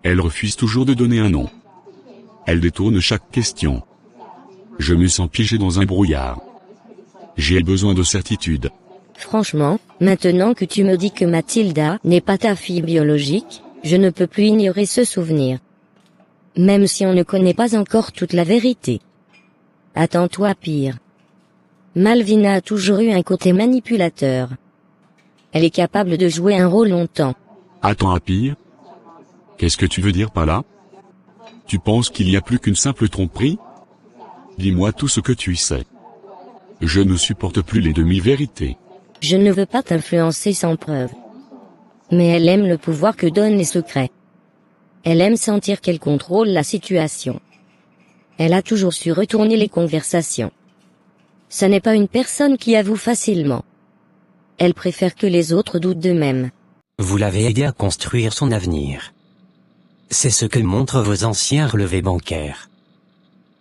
Elle refuse toujours de donner un nom. Elle détourne chaque question. Je me sens piégé dans un brouillard. J'ai besoin de certitude. Franchement, maintenant que tu me dis que Mathilda n'est pas ta fille biologique, je ne peux plus ignorer ce souvenir. Même si on ne connaît pas encore toute la vérité. Attends-toi à pire. Malvina a toujours eu un côté manipulateur. Elle est capable de jouer un rôle longtemps. Attends à pire? Qu'est-ce que tu veux dire par là? Tu penses qu'il n'y a plus qu'une simple tromperie? Dis-moi tout ce que tu sais. Je ne supporte plus les demi-vérités. Je ne veux pas t'influencer sans preuve. Mais elle aime le pouvoir que donnent les secrets. Elle aime sentir qu'elle contrôle la situation. Elle a toujours su retourner les conversations. Ce n'est pas une personne qui avoue facilement. Elle préfère que les autres doutent d'eux-mêmes. Vous l'avez aidé à construire son avenir. C'est ce que montrent vos anciens relevés bancaires.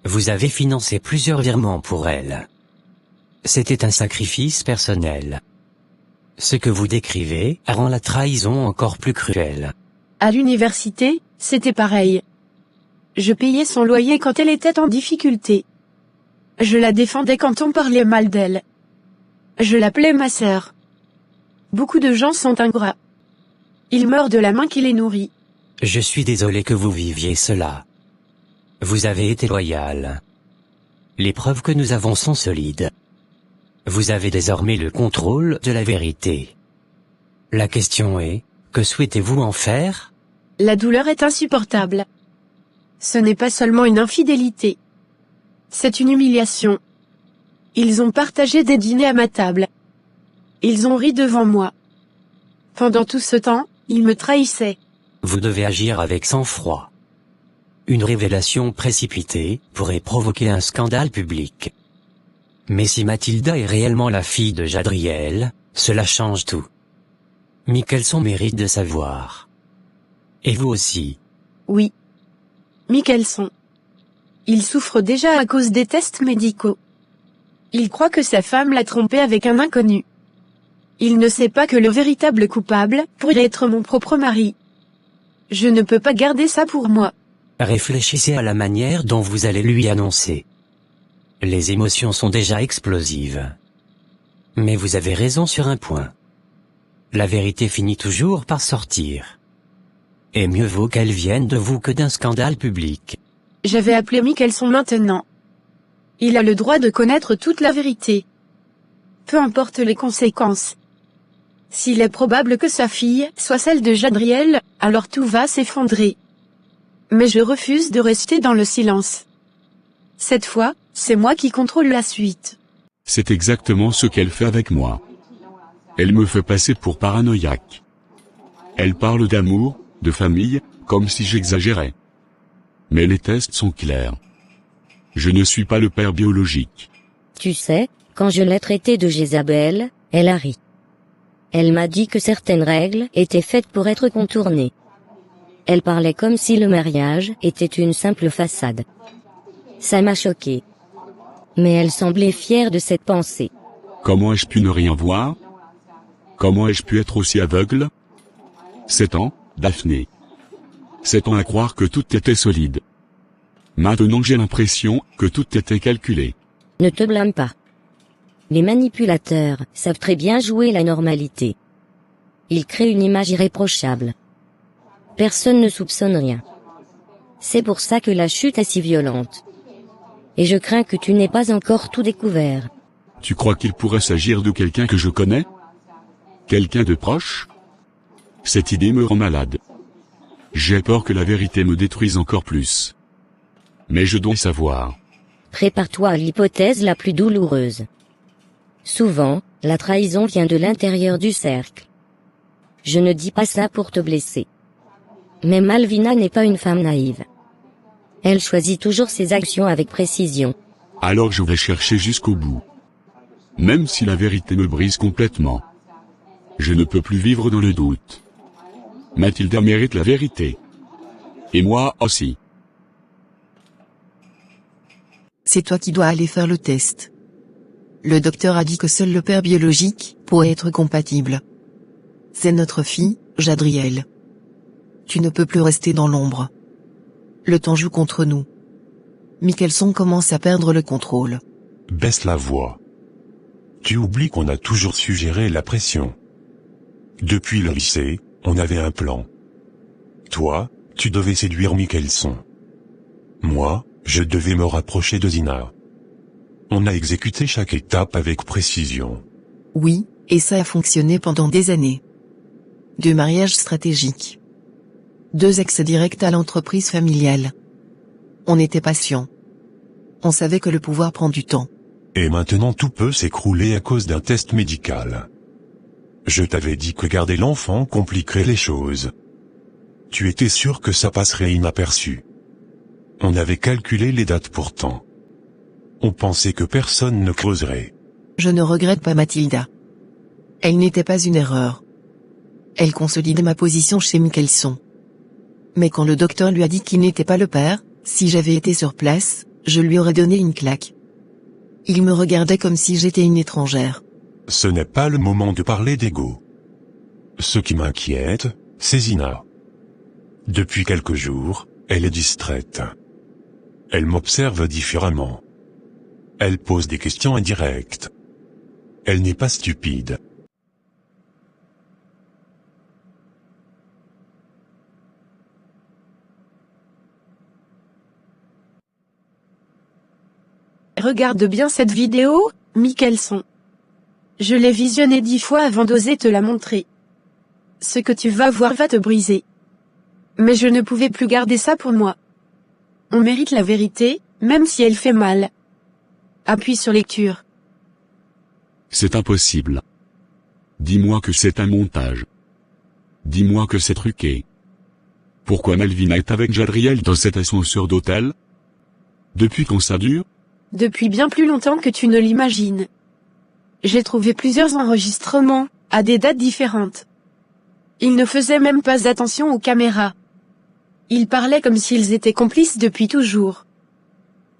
Vous avez financé plusieurs virements pour elle. C'était un sacrifice personnel. Ce que vous décrivez rend la trahison encore plus cruelle. À l'université, c'était pareil. Je payais son loyer quand elle était en difficulté. Je la défendais quand on parlait mal d'elle. Je l'appelais ma sœur. Beaucoup de gens sont ingrats. Ils meurent de la main qui les nourrit. Je suis désolé que vous viviez cela. Vous avez été loyal. Les preuves que nous avons sont solides. Vous avez désormais le contrôle de la vérité. La question est, que souhaitez-vous en faire? La douleur est insupportable. Ce n'est pas seulement une infidélité. C'est une humiliation. Ils ont partagé des dîners à ma table. Ils ont ri devant moi. Pendant tout ce temps, ils me trahissaient. Vous devez agir avec sang-froid. Une révélation précipitée pourrait provoquer un scandale public. Mais si Mathilda est réellement la fille de Jadriel, Cela change tout. Michelson mérite de savoir. Et vous aussi. Oui. Michelson. Il souffre déjà à cause des tests médicaux. Il croit que sa femme l'a trompé avec un inconnu. Il ne sait pas que le véritable coupable pourrait être mon propre mari. Je ne peux pas garder ça pour moi. Réfléchissez à la manière dont vous allez lui annoncer. Les émotions sont déjà explosives. Mais vous avez raison sur un point. La vérité finit toujours par sortir. Et mieux vaut qu'elle vienne de vous que d'un scandale public. J'avais appelé Michelson maintenant. Il a le droit de connaître toute la vérité. Peu importe les conséquences. S'il est probable que sa fille soit celle de Jadriel, alors tout va s'effondrer. Mais je refuse de rester dans le silence. Cette fois, c'est moi qui contrôle la suite. C'est exactement ce qu'elle fait avec moi. Elle me fait passer pour paranoïaque. Elle parle d'amour, de famille, comme si j'exagérais. Mais les tests sont clairs. Je ne suis pas le père biologique. Tu sais, quand je l'ai traitée de Jézabel, elle a ri. Elle m'a dit que certaines règles étaient faites pour être contournées. Elle parlait comme si le mariage était une simple façade. Ça m'a choqué. Mais elle semblait fière de cette pensée. Comment ai-je pu ne rien voir? Comment ai-je pu être aussi aveugle? 7 ans, Daphné. 7 ans à croire que tout était solide. Maintenant j'ai l'impression que tout était calculé. Ne te blâme pas. Les manipulateurs savent très bien jouer la normalité. Ils créent une image irréprochable. Personne ne soupçonne rien. C'est pour ça que la chute est si violente. Et je crains que tu n'aies pas encore tout découvert. Tu crois qu'il pourrait s'agir de quelqu'un que je connais? Quelqu'un de proche? Cette idée me rend malade. J'ai peur que la vérité me détruise encore plus. Mais je dois savoir. Prépare-toi à l'hypothèse la plus douloureuse. Souvent, la trahison vient de l'intérieur du cercle. Je ne dis pas ça pour te blesser. Mais Malvina n'est pas une femme naïve. Elle choisit toujours ses actions avec précision. Alors je vais chercher jusqu'au bout. Même si la vérité me brise complètement. Je ne peux plus vivre dans le doute. Mathilda mérite la vérité. Et moi aussi. C'est toi qui dois aller faire le test. Le docteur a dit que seul le père biologique pourrait être compatible. C'est notre fille, Jadriel. Tu ne peux plus rester dans l'ombre. Le temps joue contre nous. Michelson commence à perdre le contrôle. Baisse la voix. Tu oublies qu'on a toujours su gérer la pression. Depuis le lycée, on avait un plan. Toi, tu devais séduire Michelson. Moi, je devais me rapprocher de Zina. On a exécuté chaque étape avec précision. Oui, et ça a fonctionné pendant des années. 2 mariages stratégiques. 2 accès directs à l'entreprise familiale. On était patient. On savait que le pouvoir prend du temps. Et maintenant tout peut s'écrouler à cause d'un test médical. Je t'avais dit que garder l'enfant compliquerait les choses. Tu étais sûr que ça passerait inaperçu. On avait calculé les dates pourtant. On pensait que personne ne creuserait. Je ne regrette pas Mathilda. Elle n'était pas une erreur. Elle consolidait ma position chez Michelson. Mais quand le docteur lui a dit qu'il n'était pas le père, si j'avais été sur place, je lui aurais donné une claque. Il me regardait comme si j'étais une étrangère. Ce n'est pas le moment de parler d'ego. Ce qui m'inquiète, c'est Zina. Depuis quelques jours, elle est distraite. Elle m'observe différemment. Elle pose des questions indirectes. Elle n'est pas stupide. Regarde bien cette vidéo, Michelson. Je l'ai visionnée 10 fois avant d'oser te la montrer. Ce que tu vas voir va te briser. Mais je ne pouvais plus garder ça pour moi. On mérite la vérité, même si elle fait mal. Appuie sur lecture. C'est impossible. Dis-moi que c'est un montage. Dis-moi que c'est truqué. Pourquoi Malvina est avec Jadriel dans cet ascenseur d'hôtel? Depuis quand ça dure? Depuis bien plus longtemps que tu ne l'imagines. J'ai trouvé plusieurs enregistrements, à des dates différentes. Ils ne faisaient même pas attention aux caméras. Ils parlaient comme s'ils étaient complices depuis toujours.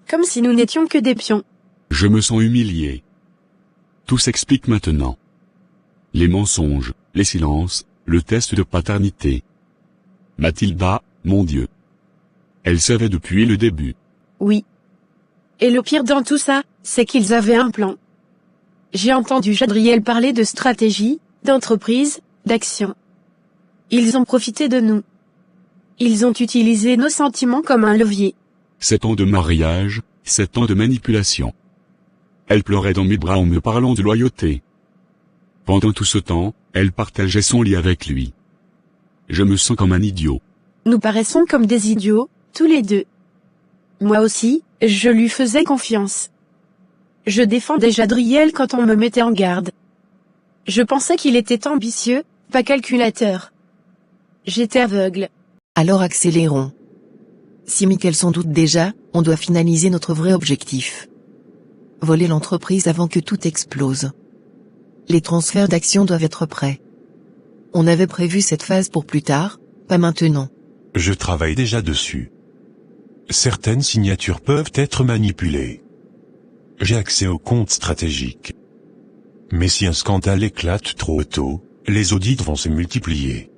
Comme si nous n'étions que des pions. Je me sens humilié. Tout s'explique maintenant. Les mensonges, les silences, le test de paternité. Mathilda, mon Dieu. Elle savait depuis le début. Oui. Et le pire dans tout ça, c'est qu'ils avaient un plan. J'ai entendu Jadriel parler de stratégie, d'entreprise, d'action. Ils ont profité de nous. Ils ont utilisé nos sentiments comme un levier. 7 ans de mariage, 7 ans de manipulation. Elle pleurait dans mes bras en me parlant de loyauté. Pendant tout ce temps, elle partageait son lit avec lui. Je me sens comme un idiot. Nous paraissons comme des idiots, tous les deux. Moi aussi, je lui faisais confiance. Je défendais Jadriel quand on me mettait en garde. Je pensais qu'il était ambitieux, pas calculateur. J'étais aveugle. Alors accélérons. Si Michelson doute déjà, on doit finaliser notre vrai objectif. Voler l'entreprise avant que tout explose. Les transferts d'actions doivent être prêts. On avait prévu cette phase pour plus tard, pas maintenant. Je travaille déjà dessus. Certaines signatures peuvent être manipulées. J'ai accès aux comptes stratégiques. Mais si un scandale éclate trop tôt, les audits vont se multiplier.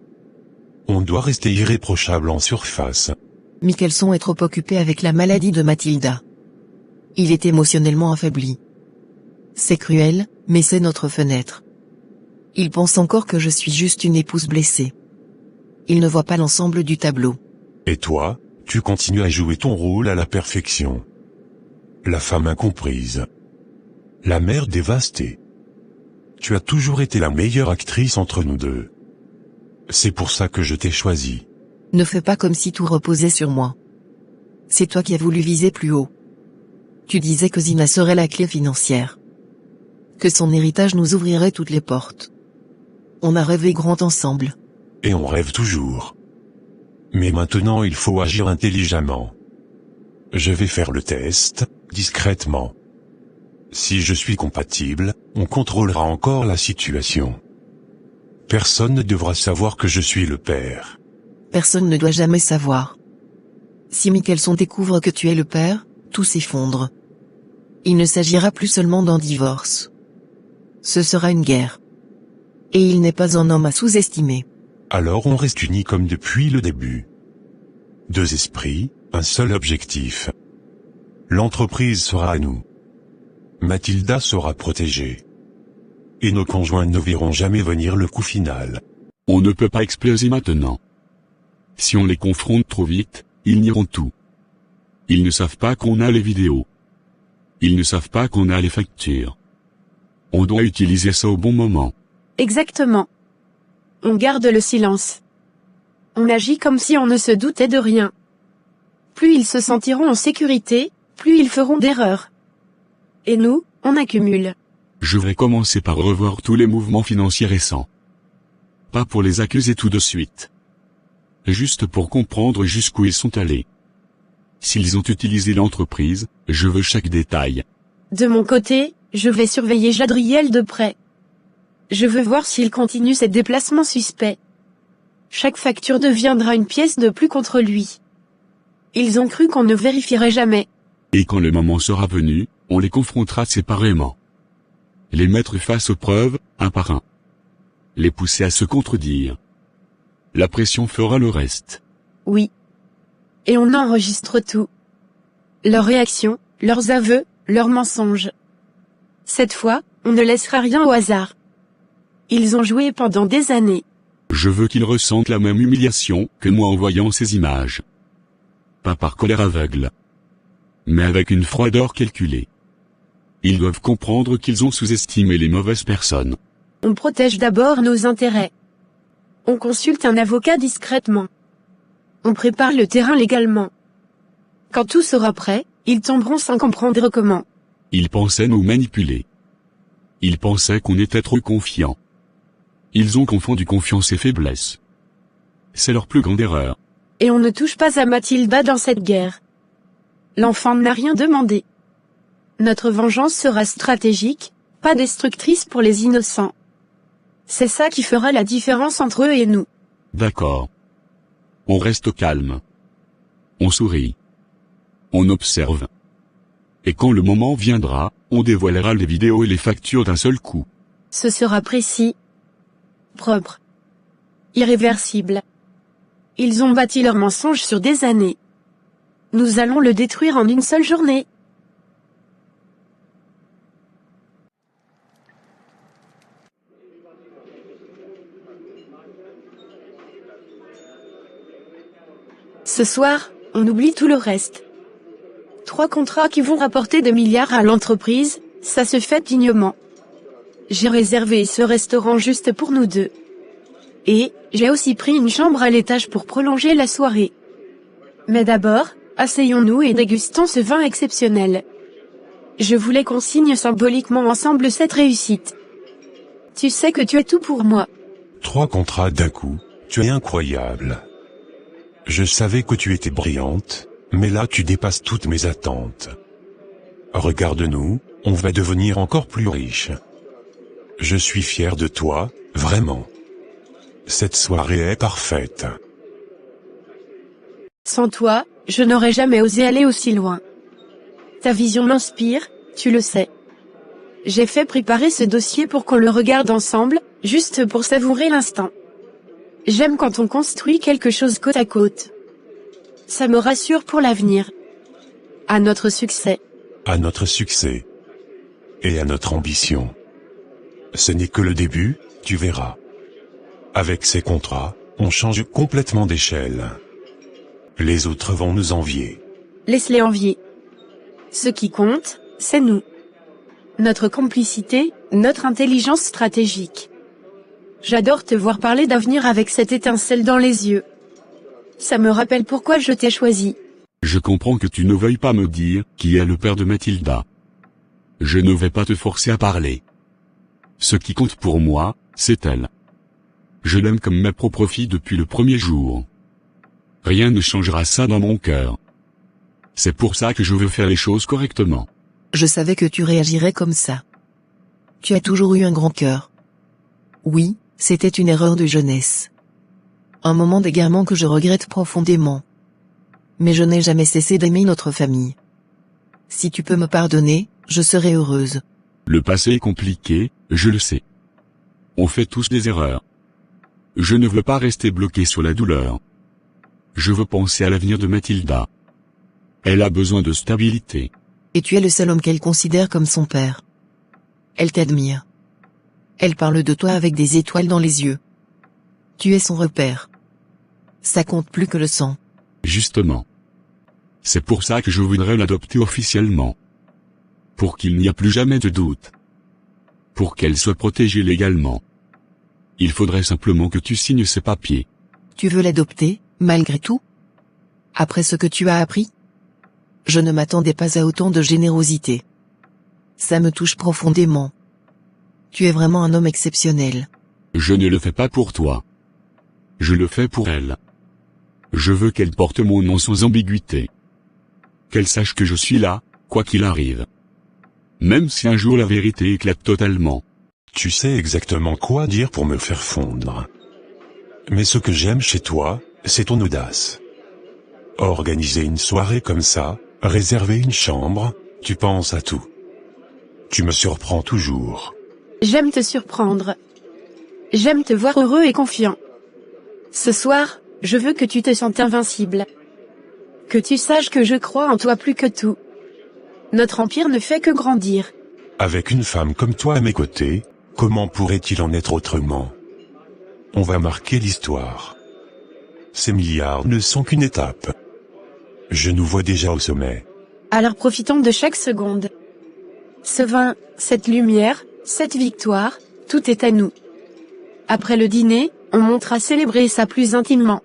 On doit rester irréprochable en surface. Michelson est trop occupé avec la maladie de Mathilda. Il est émotionnellement affaibli. C'est cruel, mais c'est notre fenêtre. Il pense encore que je suis juste une épouse blessée. Il ne voit pas l'ensemble du tableau. Et toi, tu continues à jouer ton rôle à la perfection. La femme incomprise. La mère dévastée. Tu as toujours été la meilleure actrice entre nous deux. C'est pour ça que je t'ai choisi. Ne fais pas comme si tout reposait sur moi. C'est toi qui as voulu viser plus haut. Tu disais que Zina serait la clé financière. Que son héritage nous ouvrirait toutes les portes. On a rêvé grand ensemble. Et on rêve toujours. Mais maintenant il faut agir intelligemment. Je vais faire le test, discrètement. Si je suis compatible, on contrôlera encore la situation. Personne ne devra savoir que je suis le père. Personne ne doit jamais savoir. Si Michelson découvre que tu es le père, tout s'effondre. Il ne s'agira plus seulement d'un divorce. Ce sera une guerre. Et il n'est pas un homme à sous-estimer. Alors on reste unis comme depuis le début. 2 esprits, un seul objectif. L'entreprise sera à nous. Mathilda sera protégée. Et nos conjoints ne verront jamais venir le coup final. On ne peut pas exploser maintenant. Si on les confronte trop vite, ils nieront tout. Ils ne savent pas qu'on a les vidéos. Ils ne savent pas qu'on a les factures. On doit utiliser ça au bon moment. Exactement. On garde le silence. On agit comme si on ne se doutait de rien. Plus ils se sentiront en sécurité, plus ils feront d'erreurs. Et nous, on accumule. Je vais commencer par revoir tous les mouvements financiers récents. Pas pour les accuser tout de suite. Juste pour comprendre jusqu'où ils sont allés. S'ils ont utilisé l'entreprise, je veux chaque détail. De mon côté, je vais surveiller Jadriel de près. Je veux voir s'il continue ses déplacements suspects. Chaque facture deviendra une pièce de plus contre lui. Ils ont cru qu'on ne vérifierait jamais. Et quand le moment sera venu, on les confrontera séparément. Les mettre face aux preuves, un par un. Les pousser à se contredire. La pression fera le reste. Oui. Et on enregistre tout. Leurs réactions, leurs aveux, leurs mensonges. Cette fois, on ne laissera rien au hasard. Ils ont joué pendant des années. Je veux qu'ils ressentent la même humiliation que moi en voyant ces images. Pas par colère aveugle. Mais avec une froideur calculée. Ils doivent comprendre qu'ils ont sous-estimé les mauvaises personnes. On protège d'abord nos intérêts. On consulte un avocat discrètement. On prépare le terrain légalement. Quand tout sera prêt, ils tomberont sans comprendre comment. Ils pensaient nous manipuler. Ils pensaient qu'on était trop confiants. Ils ont confondu confiance et faiblesse. C'est leur plus grande erreur. Et on ne touche pas à Mathilda dans cette guerre. L'enfant n'a rien demandé. Notre vengeance sera stratégique, pas destructrice pour les innocents. C'est ça qui fera la différence entre eux et nous. D'accord. On reste calme. On sourit. On observe. Et quand le moment viendra, on dévoilera les vidéos et les factures d'un seul coup. Ce sera précis, propre, irréversible. Ils ont bâti leur mensonge sur des années. Nous allons le détruire en une seule journée. Ce soir, on oublie tout le reste. 3 contrats qui vont rapporter des milliards à l'entreprise, ça se fait dignement. J'ai réservé ce restaurant juste pour nous deux. Et, j'ai aussi pris une chambre à l'étage pour prolonger la soirée. Mais d'abord, asseyons-nous et dégustons ce vin exceptionnel. Je voulais qu'on signe symboliquement ensemble cette réussite. Tu sais que tu es tout pour moi. 3 contrats d'un coup, tu es incroyable. Je savais que tu étais brillante, mais là tu dépasses toutes mes attentes. Regarde-nous, on va devenir encore plus riche. Je suis fier de toi, vraiment. Cette soirée est parfaite. Sans toi, je n'aurais jamais osé aller aussi loin. Ta vision m'inspire, tu le sais. J'ai fait préparer ce dossier pour qu'on le regarde ensemble, juste pour savourer l'instant. J'aime quand on construit quelque chose côte à côte. Ça me rassure pour l'avenir. À notre succès. À notre succès. Et à notre ambition. Ce n'est que le début, tu verras. Avec ces contrats, on change complètement d'échelle. Les autres vont nous envier. Laisse-les envier. Ce qui compte, c'est nous. Notre complicité, notre intelligence stratégique. J'adore te voir parler d'avenir avec cette étincelle dans les yeux. Ça me rappelle pourquoi je t'ai choisi. Je comprends que tu ne veuilles pas me dire qui est le père de Mathilda. Je ne vais pas te forcer à parler. Ce qui compte pour moi, c'est elle. Je l'aime comme ma propre fille depuis le premier jour. Rien ne changera ça dans mon cœur. C'est pour ça que je veux faire les choses correctement. Je savais que tu réagirais comme ça. Tu as toujours eu un grand cœur. Oui, c'était une erreur de jeunesse. Un moment d'égarement que je regrette profondément. Mais je n'ai jamais cessé d'aimer notre famille. Si tu peux me pardonner, je serai heureuse. Le passé est compliqué, je le sais. On fait tous des erreurs. Je ne veux pas rester bloqué sur la douleur. Je veux penser à l'avenir de Mathilda. Elle a besoin de stabilité. Et tu es le seul homme qu'elle considère comme son père. Elle t'admire. Elle parle de toi avec des étoiles dans les yeux. Tu es son repère. Ça compte plus que le sang. Justement. C'est pour ça que je voudrais l'adopter officiellement. Pour qu'il n'y ait plus jamais de doute. Pour qu'elle soit protégée légalement. Il faudrait simplement que tu signes ces papiers. Tu veux l'adopter, malgré tout? Après ce que tu as appris? Je ne m'attendais pas à autant de générosité. Ça me touche profondément. Tu es vraiment un homme exceptionnel. Je ne le fais pas pour toi. Je le fais pour elle. Je veux qu'elle porte mon nom sans ambiguïté. Qu'elle sache que je suis là, quoi qu'il arrive. Même si un jour la vérité éclate totalement. Tu sais exactement quoi dire pour me faire fondre. Mais ce que j'aime chez toi, c'est ton audace. Organiser une soirée comme ça, réserver une chambre, tu penses à tout. Tu me surprends toujours. J'aime te surprendre. J'aime te voir heureux et confiant. Ce soir, je veux que tu te sentes invincible. Que tu saches que je crois en toi plus que tout. Notre empire ne fait que grandir. Avec une femme comme toi à mes côtés, comment pourrait-il en être autrement? On va marquer l'histoire. Ces milliards ne sont qu'une étape. Je nous vois déjà au sommet. Alors profitons de chaque seconde. Ce vin, cette lumière, cette victoire, tout est à nous. Après le dîner, on montera célébrer ça plus intimement.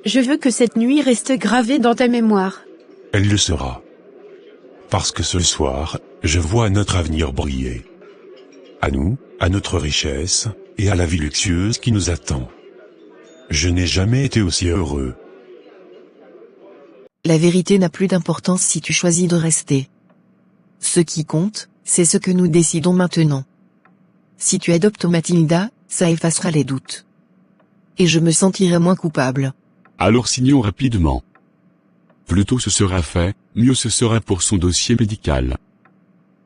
Je veux que cette nuit reste gravée dans ta mémoire. Elle le sera. Parce que ce soir, je vois notre avenir briller. À nous, à notre richesse, et à la vie luxueuse qui nous attend. Je n'ai jamais été aussi heureux. La vérité n'a plus d'importance si tu choisis de rester. Ce qui compte, C'est ce que nous décidons maintenant. Si tu adoptes Mathilda, ça effacera les doutes. Et je me sentirai moins coupable. Alors signons rapidement. Plus tôt ce sera fait, mieux ce sera pour son dossier médical.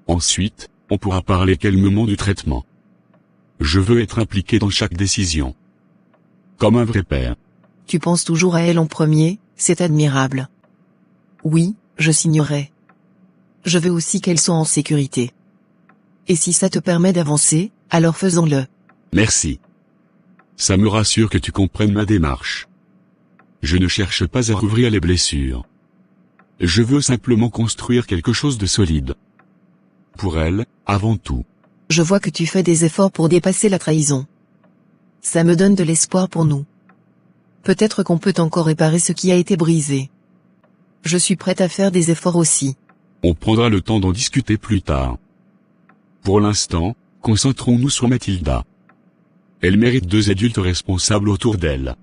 Ensuite, on pourra parler calmement du traitement. Je veux être impliqué dans chaque décision. Comme un vrai père. Tu penses toujours à elle en premier, c'est admirable. Oui, je signerai. Je veux aussi qu'elle soit en sécurité. Et si ça te permet d'avancer, alors faisons-le. Merci. Ça me rassure que tu comprennes ma démarche. Je ne cherche pas à rouvrir les blessures. Je veux simplement construire quelque chose de solide. Pour elle, avant tout. Je vois que tu fais des efforts pour dépasser la trahison. Ça me donne de l'espoir pour nous. Peut-être qu'on peut encore réparer ce qui a été brisé. Je suis prête à faire des efforts aussi. On prendra le temps d'en discuter plus tard. Pour l'instant, concentrons-nous sur Mathilda. Elle mérite 2 adultes responsables autour d'elle.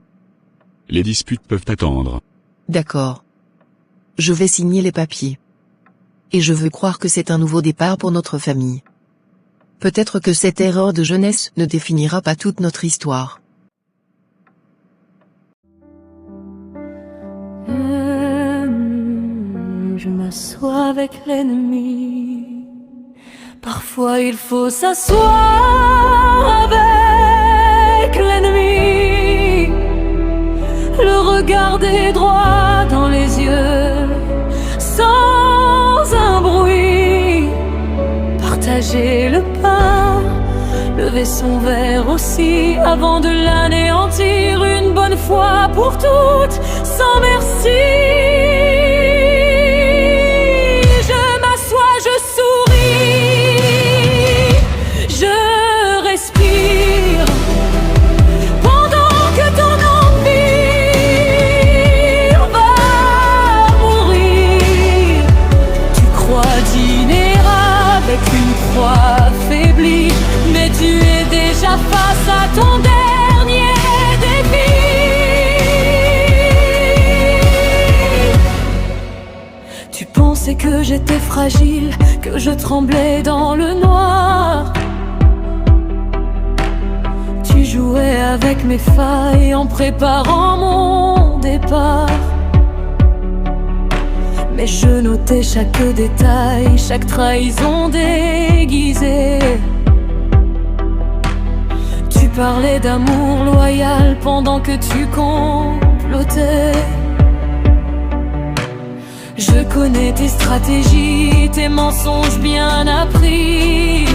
Les disputes peuvent attendre. D'accord. Je vais signer les papiers. Et je veux croire que c'est un nouveau départ pour notre famille. Peut-être que cette erreur de jeunesse ne définira pas toute notre histoire. Je m'assois avec l'ennemi. Parfois il faut s'asseoir avec l'ennemi. Le regarder droit dans les yeux, sans un bruit. Partager le pain, lever son verre aussi, avant de l'anéantir une bonne fois pour toutes, sans merci. Affaibli, mais tu es déjà face à ton dernier défi. Tu pensais que j'étais fragile, que je tremblais dans le noir. Tu jouais avec mes failles en préparant mon départ. Mais je notais chaque détail, chaque trahison déguisée. Tu parlais d'amour loyal pendant que tu complotais. Je connais tes stratégies, tes mensonges bien appris.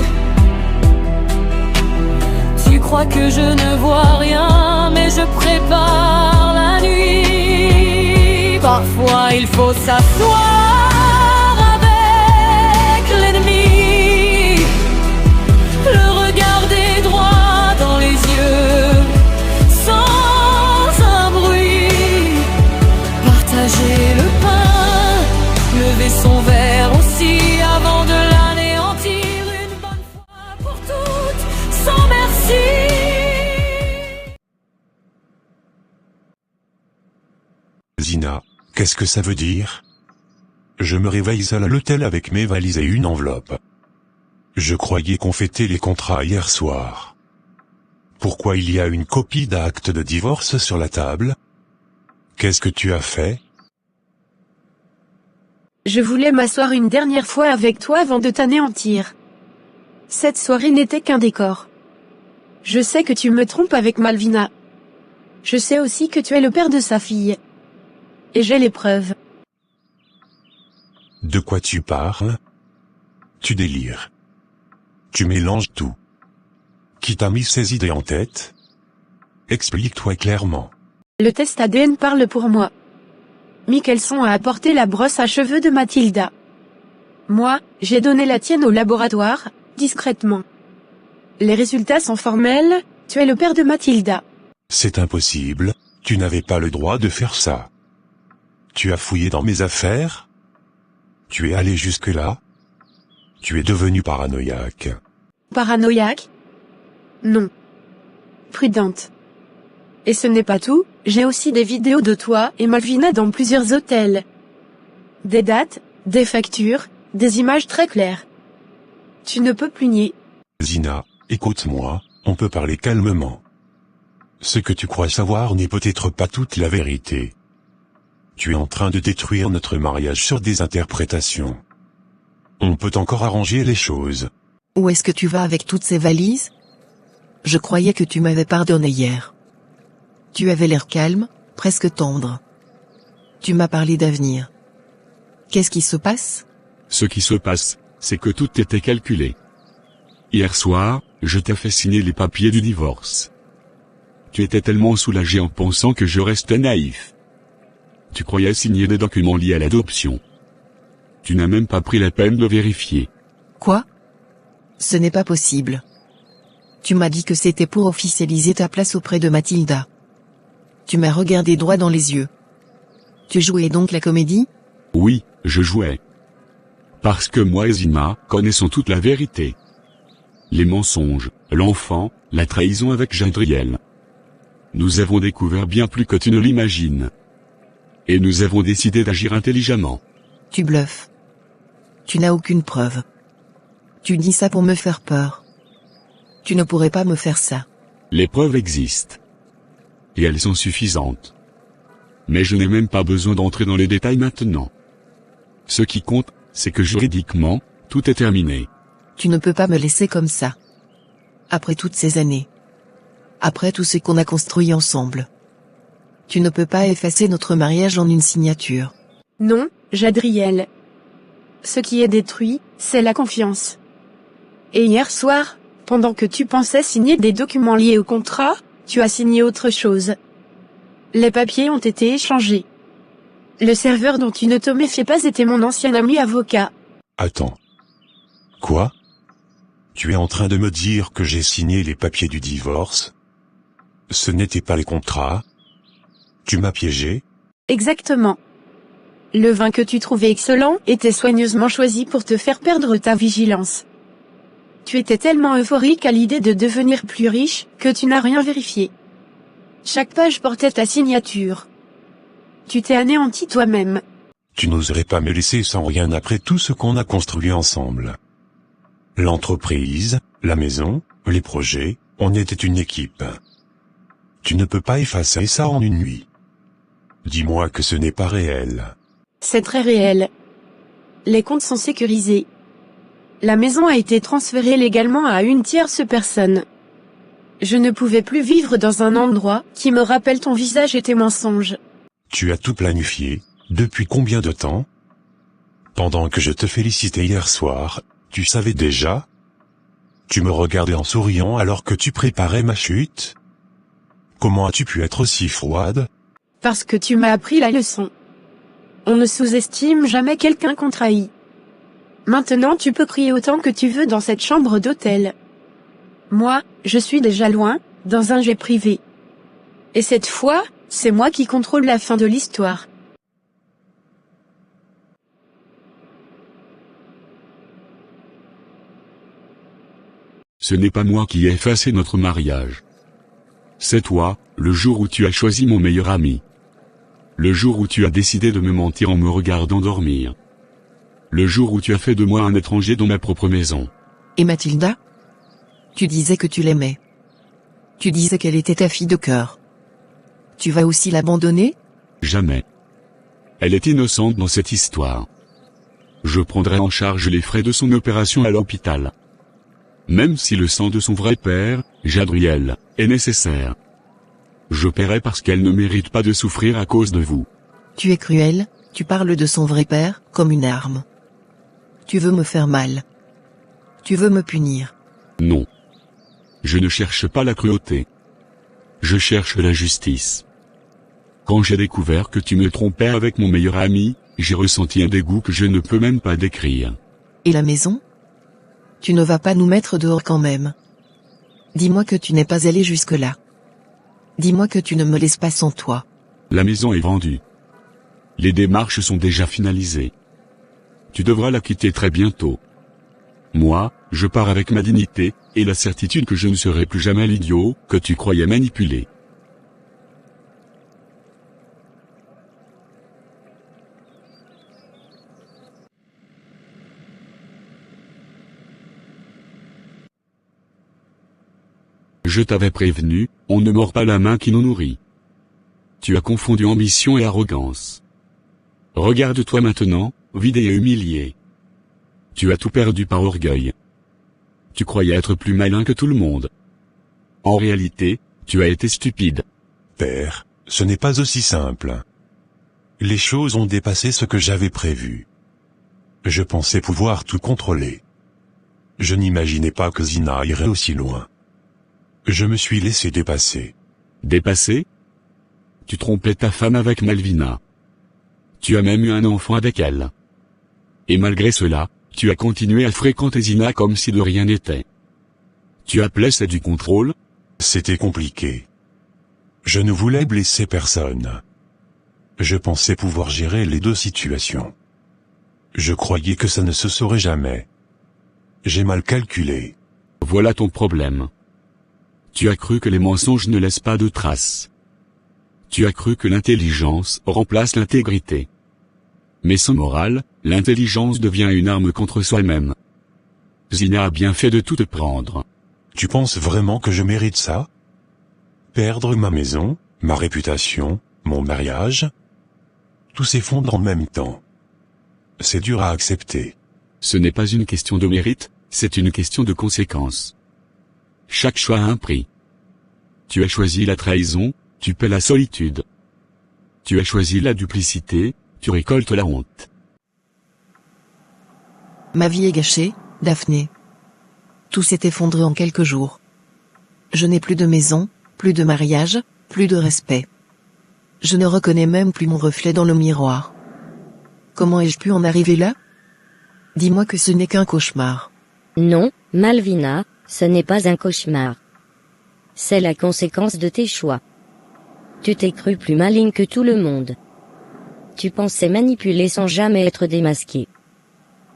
Tu crois que je ne vois rien, mais je prépare la nuit. Parfois il faut s'asseoir avec l'ennemi, le regarder droit dans les yeux, sans un bruit. Partager le pain, lever son verre aussi, avant de l'anéantir une bonne fois pour toutes, sans merci. Zina, qu'est-ce que ça veut dire? Je me réveille seul à l'hôtel avec mes valises et une enveloppe. Je croyais qu'on fêtait les contrats hier soir. Pourquoi il y a une copie d'acte de divorce sur la table? Qu'est-ce que tu as fait? Je voulais m'asseoir une dernière fois avec toi avant de t'anéantir. Cette soirée n'était qu'un décor. Je sais que tu me trompes avec Malvina. Je sais aussi que tu es le père de sa fille. Et j'ai les preuves. De quoi tu parles? Tu délires. Tu mélanges tout. Qui t'a mis ces idées en tête? Explique-toi clairement. Le test ADN parle pour moi. Michelson a apporté la brosse à cheveux de Mathilda. Moi, j'ai donné la tienne au laboratoire, discrètement. Les résultats sont formels, tu es le père de Mathilda. C'est impossible, tu n'avais pas le droit de faire ça. Tu as fouillé dans mes affaires? Tu es allé jusque-là? Tu es devenu paranoïaque. Paranoïaque? Non. Prudente. Et ce n'est pas tout, j'ai aussi des vidéos de toi et Malvina dans plusieurs hôtels. Des dates, des factures, des images très claires. Tu ne peux plus nier. Zina, écoute-moi, on peut parler calmement. Ce que tu crois savoir n'est peut-être pas toute la vérité. Tu es en train de détruire notre mariage sur des interprétations. On peut encore arranger les choses. Où est-ce que tu vas avec toutes ces valises? Je croyais que tu m'avais pardonné hier. Tu avais l'air calme, presque tendre. Tu m'as parlé d'avenir. Qu'est-ce qui se passe? Ce qui se passe, c'est que tout était calculé. Hier soir, je t'ai fait signer les papiers du divorce. Tu étais tellement soulagé en pensant que je restais naïf. Tu croyais signer des documents liés à l'adoption. Tu n'as même pas pris la peine de vérifier. Quoi? Ce n'est pas possible. Tu m'as dit que c'était pour officialiser ta place auprès de Mathilda. Tu m'as regardé droit dans les yeux. Tu jouais donc la comédie? Oui, je jouais. Parce que moi et Zina connaissons toute la vérité. Les mensonges, l'enfant, la trahison avec Jadriel. Nous avons découvert bien plus que tu ne l'imagines. Et nous avons décidé d'agir intelligemment. Tu bluffes. Tu n'as aucune preuve. Tu dis ça pour me faire peur. Tu ne pourrais pas me faire ça. Les preuves existent. Et elles sont suffisantes. Mais je n'ai même pas besoin d'entrer dans les détails maintenant. Ce qui compte, c'est que juridiquement, tout est terminé. Tu ne peux pas me laisser comme ça. Après toutes ces années. Après tout ce qu'on a construit ensemble. Tu ne peux pas effacer notre mariage en une signature. Non, Jadriel. Ce qui est détruit, c'est la confiance. Et hier soir, pendant que tu pensais signer des documents liés au contrat, tu as signé autre chose. Les papiers ont été échangés. Le serveur dont tu ne te méfiais pas était mon ancien ami avocat. Attends. Quoi? Tu es en train de me dire que j'ai signé les papiers du divorce? Ce n'était pas les contrats? Tu m'as piégé? Exactement. Le vin que tu trouvais excellent était soigneusement choisi pour te faire perdre ta vigilance. Tu étais tellement euphorique à l'idée de devenir plus riche que tu n'as rien vérifié. Chaque page portait ta signature. Tu t'es anéanti toi-même. Tu n'oserais pas me laisser sans rien après tout ce qu'on a construit ensemble. L'entreprise, la maison, les projets, on était une équipe. Tu ne peux pas effacer ça en une nuit. Dis-moi que ce n'est pas réel. C'est très réel. Les comptes sont sécurisés. La maison a été transférée légalement à une tierce personne. Je ne pouvais plus vivre dans un endroit qui me rappelle ton visage et tes mensonges. Tu as tout planifié, depuis combien de temps? Pendant que je te félicitais hier soir, tu savais déjà? Tu me regardais en souriant alors que tu préparais ma chute? Comment as-tu pu être si froide? Parce que tu m'as appris la leçon. On ne sous-estime jamais quelqu'un qu'on trahit. Maintenant tu peux crier autant que tu veux dans cette chambre d'hôtel. Moi, je suis déjà loin, dans un jet privé. Et cette fois, c'est moi qui contrôle la fin de l'histoire. Ce n'est pas moi qui ai effacé notre mariage. C'est toi, le jour où tu as choisi mon meilleur ami. Le jour où tu as décidé de me mentir en me regardant dormir. Le jour où tu as fait de moi un étranger dans ma propre maison. Et Mathilda? Tu disais que tu l'aimais. Tu disais qu'elle était ta fille de cœur. Tu vas aussi l'abandonner? Jamais. Elle est innocente dans cette histoire. Je prendrai en charge les frais de son opération à l'hôpital. Même si le sang de son vrai père, Jadriel, est nécessaire. Je paierai parce qu'elle ne mérite pas de souffrir à cause de vous. Tu es cruel, tu parles de son vrai père, comme une arme. Tu veux me faire mal. Tu veux me punir. Non. Je ne cherche pas la cruauté. Je cherche la justice. Quand j'ai découvert que tu me trompais avec mon meilleur ami, j'ai ressenti un dégoût que je ne peux même pas décrire. Et la maison? Tu ne vas pas nous mettre dehors quand même. Dis-moi que tu n'es pas allé jusque-là. Dis-moi que tu ne me laisses pas sans toi. La maison est vendue. Les démarches sont déjà finalisées. Tu devras la quitter très bientôt. Moi, je pars avec ma dignité, et la certitude que je ne serai plus jamais l'idiot que tu croyais manipuler. Je t'avais prévenu, on ne mord pas la main qui nous nourrit. Tu as confondu ambition et arrogance. Regarde-toi maintenant, vide et humilié. Tu as tout perdu par orgueil. Tu croyais être plus malin que tout le monde. En réalité, tu as été stupide. Père, ce n'est pas aussi simple. Les choses ont dépassé ce que j'avais prévu. Je pensais pouvoir tout contrôler. Je n'imaginais pas que Zina irait aussi loin. Je me suis laissé dépasser. Dépassé? Tu trompais ta femme avec Malvina. Tu as même eu un enfant avec elle. Et malgré cela, tu as continué à fréquenter Zina comme si de rien n'était. Tu appelais ça du contrôle? C'était compliqué. Je ne voulais blesser personne. Je pensais pouvoir gérer les deux situations. Je croyais que ça ne se saurait jamais. J'ai mal calculé. Voilà ton problème. Tu as cru que les mensonges ne laissent pas de traces. Tu as cru que l'intelligence remplace l'intégrité. Mais sans morale, l'intelligence devient une arme contre soi-même. Zina a bien fait de tout te prendre. Tu penses vraiment que je mérite ça? Perdre ma maison, ma réputation, mon mariage? Tout s'effondre en même temps. C'est dur à accepter. Ce n'est pas une question de mérite, c'est une question de conséquence. Chaque choix a un prix. Tu as choisi la trahison, tu paies la solitude. Tu as choisi la duplicité, tu récoltes la honte. Ma vie est gâchée, Daphné. Tout s'est effondré en quelques jours. Je n'ai plus de maison, plus de mariage, plus de respect. Je ne reconnais même plus mon reflet dans le miroir. Comment ai-je pu en arriver là? Dis-moi que ce n'est qu'un cauchemar. Non, Malvina, ce n'est pas un cauchemar. C'est la conséquence de tes choix. Tu t'es cru plus maligne que tout le monde. Tu pensais manipuler sans jamais être démasqué.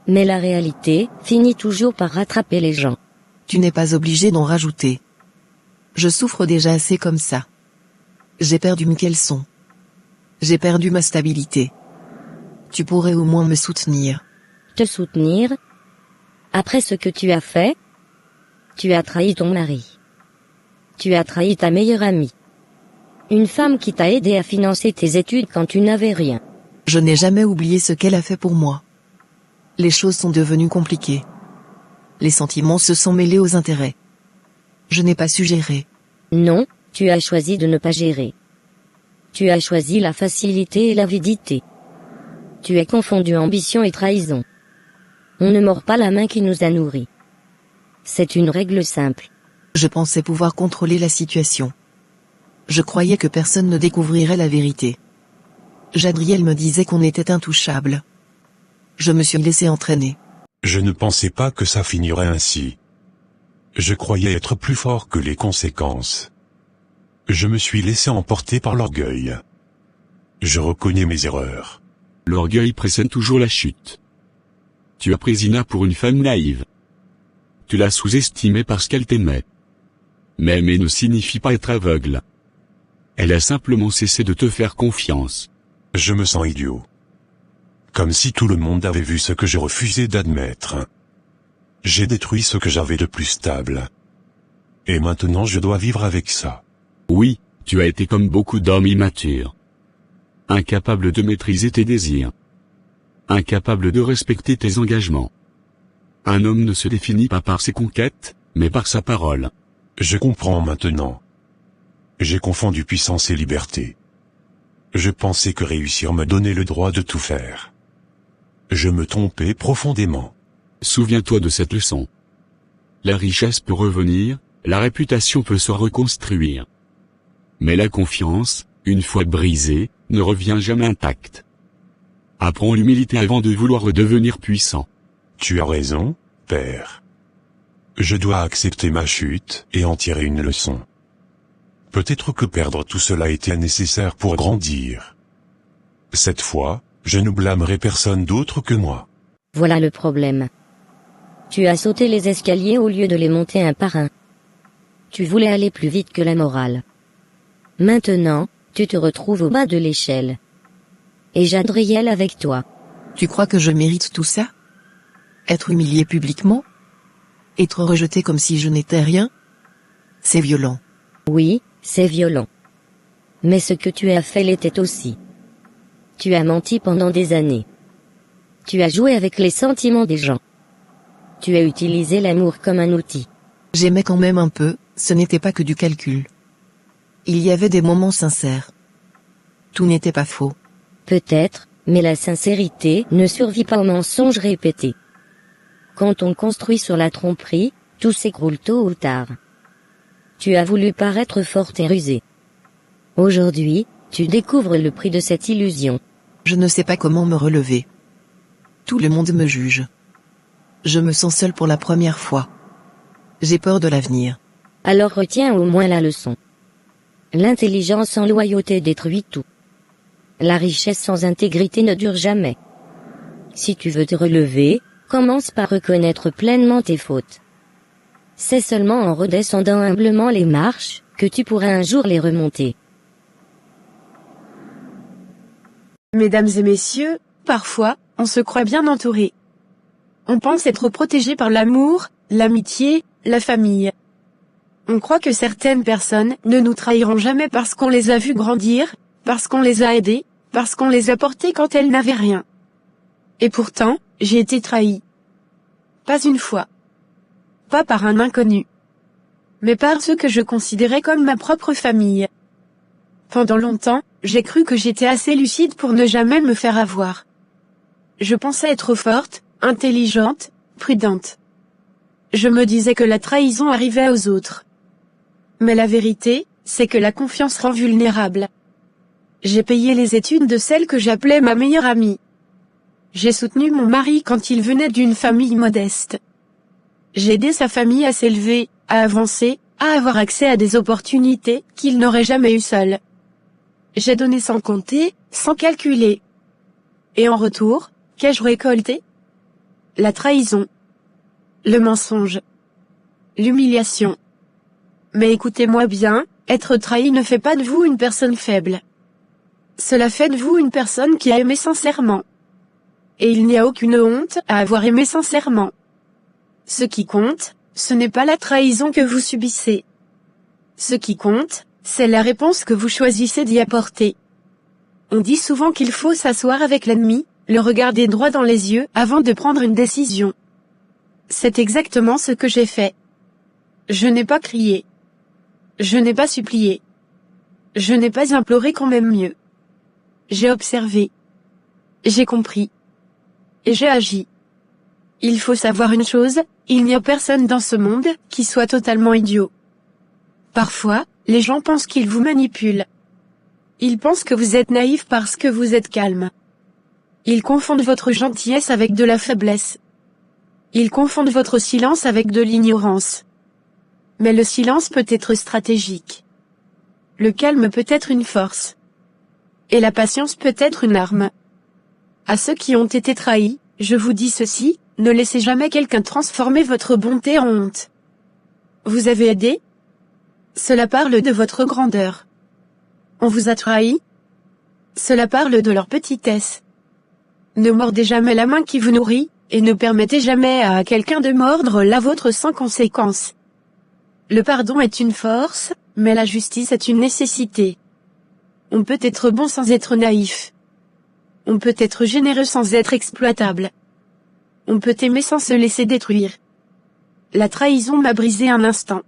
Mais la réalité finit toujours par rattraper les gens. Tu n'es pas obligé d'en rajouter. Je souffre déjà assez comme ça. J'ai perdu Michelson. J'ai perdu ma stabilité. Tu pourrais au moins me soutenir. Te soutenir? Après ce que tu as fait? Tu as trahi ton mari. Tu as trahi ta meilleure amie. Une femme qui t'a aidé à financer tes études quand tu n'avais rien. Je n'ai jamais oublié ce qu'elle a fait pour moi. Les choses sont devenues compliquées. Les sentiments se sont mêlés aux intérêts. Je n'ai pas su gérer. Non, tu as choisi de ne pas gérer. Tu as choisi la facilité et l'avidité. Tu as confondu ambition et trahison. On ne mord pas la main qui nous a nourris. C'est une règle simple. Je pensais pouvoir contrôler la situation. Je croyais que personne ne découvrirait la vérité. Jadriel me disait qu'on était intouchable. Je me suis laissé entraîner. Je ne pensais pas que ça finirait ainsi. Je croyais être plus fort que les conséquences. Je me suis laissé emporter par l'orgueil. Je reconnais mes erreurs. L'orgueil précède toujours la chute. Tu as pris Zina pour une femme naïve. Tu l'as sous-estimée parce qu'elle t'aimait. Mais aimer ne signifie pas être aveugle. Elle a simplement cessé de te faire confiance. Je me sens idiot. Comme si tout le monde avait vu ce que je refusais d'admettre. J'ai détruit ce que j'avais de plus stable. Et maintenant je dois vivre avec ça. Oui, tu as été comme beaucoup d'hommes immatures. Incapable de maîtriser tes désirs. Incapable de respecter tes engagements. Un homme ne se définit pas par ses conquêtes, mais par sa parole. Je comprends maintenant. J'ai confondu puissance et liberté. Je pensais que réussir me donnait le droit de tout faire. Je me trompais profondément. Souviens-toi de cette leçon. La richesse peut revenir, la réputation peut se reconstruire. Mais la confiance, une fois brisée, ne revient jamais intacte. Apprends l'humilité avant de vouloir redevenir puissant. Tu as raison, père. Je dois accepter ma chute et en tirer une leçon. Peut-être que perdre tout cela était nécessaire pour grandir. Cette fois, je ne blâmerai personne d'autre que moi. Voilà le problème. Tu as sauté les escaliers au lieu de les monter un par un. Tu voulais aller plus vite que la morale. Maintenant, tu te retrouves au bas de l'échelle. Et Jadriel avec toi. Tu crois que je mérite tout ça? Être humilié publiquement? Être rejeté comme si je n'étais rien? C'est violent. Oui, c'est violent. Mais ce que tu as fait l'était aussi. Tu as menti pendant des années. Tu as joué avec les sentiments des gens. Tu as utilisé l'amour comme un outil. J'aimais quand même un peu, ce n'était pas que du calcul. Il y avait des moments sincères. Tout n'était pas faux. Peut-être, mais la sincérité ne survit pas aux mensonges répétés. Quand on construit sur la tromperie, tout s'écroule tôt ou tard. Tu as voulu paraître forte et rusée. Aujourd'hui, tu découvres le prix de cette illusion. Je ne sais pas comment me relever. Tout le monde me juge. Je me sens seul pour la première fois. J'ai peur de l'avenir. Alors retiens au moins la leçon. L'intelligence sans loyauté détruit tout. La richesse sans intégrité ne dure jamais. Si tu veux te relever, commence par reconnaître pleinement tes fautes. C'est seulement en redescendant humblement les marches, que tu pourras un jour les remonter. Mesdames et messieurs, parfois, on se croit bien entouré. On pense être protégé par l'amour, l'amitié, la famille. On croit que certaines personnes ne nous trahiront jamais parce qu'on les a vues grandir, parce qu'on les a aidées, parce qu'on les a portées quand elles n'avaient rien. Et pourtant, j'ai été trahi. Pas une fois. Pas par un inconnu. Mais par ceux que je considérais comme ma propre famille. Pendant longtemps, j'ai cru que j'étais assez lucide pour ne jamais me faire avoir. Je pensais être forte, intelligente, prudente. Je me disais que la trahison arrivait aux autres. Mais la vérité, c'est que la confiance rend vulnérable. J'ai payé les études de celle que j'appelais ma meilleure amie. J'ai soutenu mon mari quand il venait d'une famille modeste. J'ai aidé sa famille à s'élever, à avancer, à avoir accès à des opportunités qu'il n'aurait jamais eues seul. J'ai donné sans compter, sans calculer. Et en retour, qu'ai-je récolté? La trahison. Le mensonge. L'humiliation. Mais écoutez-moi bien, être trahi ne fait pas de vous une personne faible. Cela fait de vous une personne qui a aimé sincèrement. Et il n'y a aucune honte à avoir aimé sincèrement. Ce qui compte, ce n'est pas la trahison que vous subissez. Ce qui compte, c'est la réponse que vous choisissez d'y apporter. On dit souvent qu'il faut s'asseoir avec l'ennemi, le regarder droit dans les yeux avant de prendre une décision. C'est exactement ce que j'ai fait. Je n'ai pas crié. Je n'ai pas supplié. Je n'ai pas imploré qu'on m'aime mieux. J'ai observé. J'ai compris. Et j'ai agi. Il faut savoir une chose, il n'y a personne dans ce monde qui soit totalement idiot. Parfois, les gens pensent qu'ils vous manipulent. Ils pensent que vous êtes naïf parce que vous êtes calme. Ils confondent votre gentillesse avec de la faiblesse. Ils confondent votre silence avec de l'ignorance. Mais le silence peut être stratégique. Le calme peut être une force. Et la patience peut être une arme. À ceux qui ont été trahis, je vous dis ceci, ne laissez jamais quelqu'un transformer votre bonté en honte. Vous avez aidé? Cela parle de votre grandeur. On vous a trahi? Cela parle de leur petitesse. Ne mordez jamais la main qui vous nourrit, et ne permettez jamais à quelqu'un de mordre la vôtre sans conséquence. Le pardon est une force, mais la justice est une nécessité. On peut être bon sans être naïf. On peut être généreux sans être exploitable. On peut aimer sans se laisser détruire. La trahison m'a brisé un instant.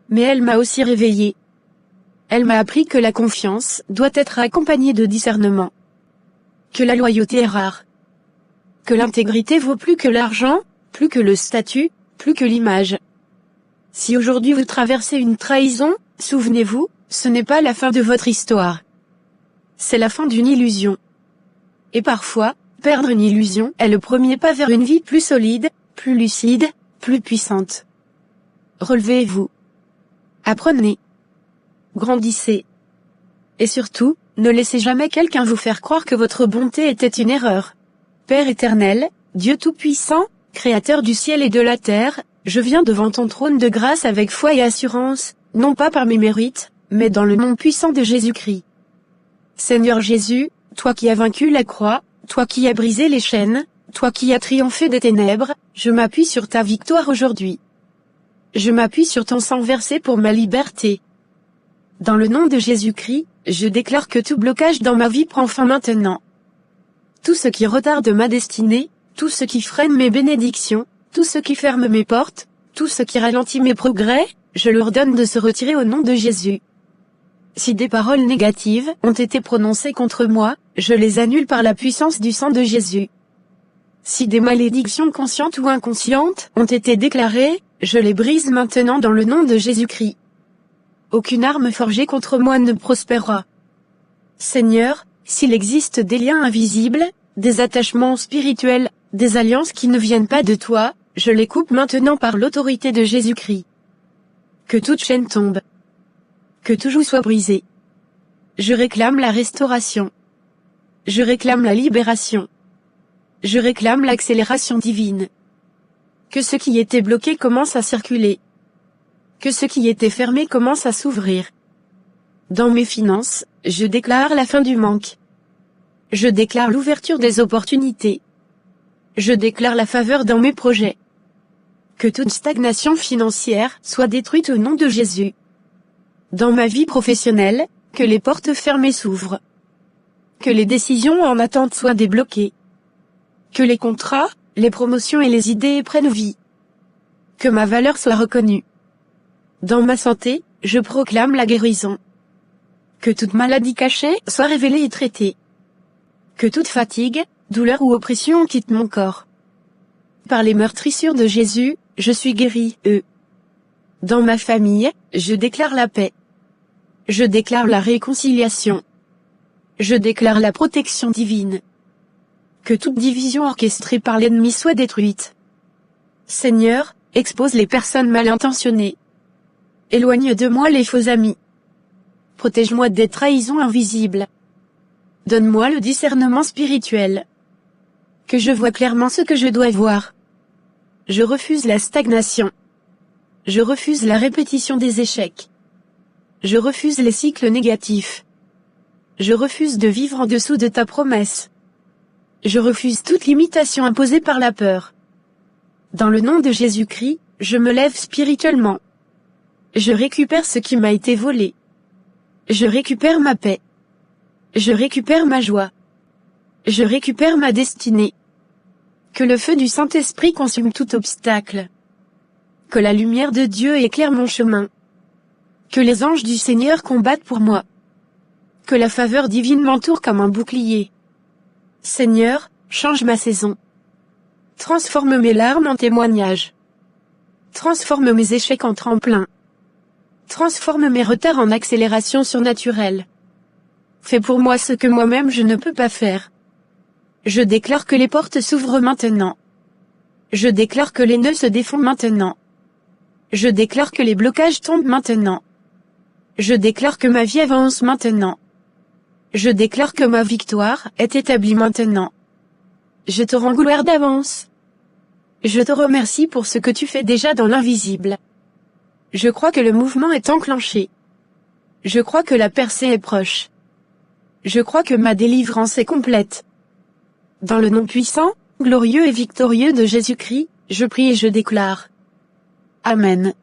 Mais elle m'a aussi réveillé. Elle m'a appris que la confiance doit être accompagnée de discernement. Que la loyauté est rare. Que l'intégrité vaut plus que l'argent, plus que le statut, plus que l'image. Si aujourd'hui vous traversez une trahison, souvenez-vous, ce n'est pas la fin de votre histoire. C'est la fin d'une illusion. Et parfois, perdre une illusion est le premier pas vers une vie plus solide, plus lucide, plus puissante. Relevez-vous. Apprenez. Grandissez. Et surtout, ne laissez jamais quelqu'un vous faire croire que votre bonté était une erreur. Père éternel, Dieu tout-puissant, Créateur du ciel et de la terre, je viens devant ton trône de grâce avec foi et assurance, non pas par mes mérites, mais dans le nom puissant de Jésus-Christ. Seigneur Jésus, toi qui as vaincu la croix, toi qui as brisé les chaînes, toi qui as triomphé des ténèbres, je m'appuie sur ta victoire aujourd'hui. je m'appuie sur ton sang versé pour ma liberté. Dans le nom de Jésus-Christ, je déclare que tout blocage dans ma vie prend fin maintenant. Tout ce qui retarde ma destinée, tout ce qui freine mes bénédictions, tout ce qui ferme mes portes, tout ce qui ralentit mes progrès, je leur donne de se retirer au nom de Jésus. Si des paroles négatives ont été prononcées contre moi, je les annule par la puissance du sang de Jésus. Si des malédictions conscientes ou inconscientes ont été déclarées, je les brise maintenant dans le nom de Jésus-Christ. Aucune arme forgée contre moi ne prospérera. Seigneur, s'il existe des liens invisibles, des attachements spirituels, des alliances qui ne viennent pas de toi, je les coupe maintenant par l'autorité de Jésus-Christ. Que toute chaîne tombe. Que tout joug soit brisé. Je réclame la restauration. Je réclame la libération. Je réclame l'accélération divine. Que ce qui était bloqué commence à circuler. Que ce qui était fermé commence à s'ouvrir. Dans mes finances, je déclare la fin du manque. Je déclare l'ouverture des opportunités. Je déclare la faveur dans mes projets. Que toute stagnation financière soit détruite au nom de Jésus. Dans ma vie professionnelle, que les portes fermées s'ouvrent. Que les décisions en attente soient débloquées. Que les contrats, les promotions et les idées prennent vie. Que ma valeur soit reconnue. Dans ma santé, je proclame la guérison. Que toute maladie cachée soit révélée et traitée. Que toute fatigue, douleur ou oppression quitte mon corps. Par les meurtrissures de Jésus, je suis guéri, Dans ma famille, je déclare la paix. Je déclare la réconciliation. Je déclare la protection divine. Que toute division orchestrée par l'ennemi soit détruite. Seigneur, expose les personnes mal intentionnées. Éloigne de moi les faux amis. Protège-moi des trahisons invisibles. Donne-moi le discernement spirituel. Que je vois clairement ce que je dois voir. Je refuse la stagnation. Je refuse la répétition des échecs. Je refuse les cycles négatifs. Je refuse de vivre en dessous de ta promesse. Je refuse toute limitation imposée par la peur. Dans le nom de Jésus-Christ, je me lève spirituellement. Je récupère ce qui m'a été volé. Je récupère ma paix. Je récupère ma joie. Je récupère ma destinée. Que le feu du Saint-Esprit consume tout obstacle. Que la lumière de Dieu éclaire mon chemin. Que les anges du Seigneur combattent pour moi. Que la faveur divine m'entoure comme un bouclier. Seigneur, change ma saison. Transforme mes larmes en témoignages. Transforme mes échecs en tremplin. Transforme mes retards en accélération surnaturelle. Fais pour moi ce que moi-même je ne peux pas faire. Je déclare que les portes s'ouvrent maintenant. Je déclare que les nœuds se défont maintenant. Je déclare que les blocages tombent maintenant. Je déclare que ma vie avance maintenant. Je déclare que ma victoire est établie maintenant. Je te rends gloire d'avance. Je te remercie pour ce que tu fais déjà dans l'invisible. Je crois que le mouvement est enclenché. Je crois que la percée est proche. Je crois que ma délivrance est complète. Dans le nom puissant, glorieux et victorieux de Jésus-Christ, je prie et je déclare. Amen.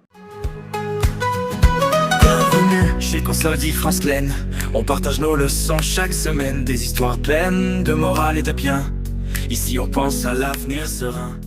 Bienvenue chez Console France Pleine. On partage nos leçons chaque semaine, des histoires pleines de morale et de bien. Ici on pense à l'avenir serein.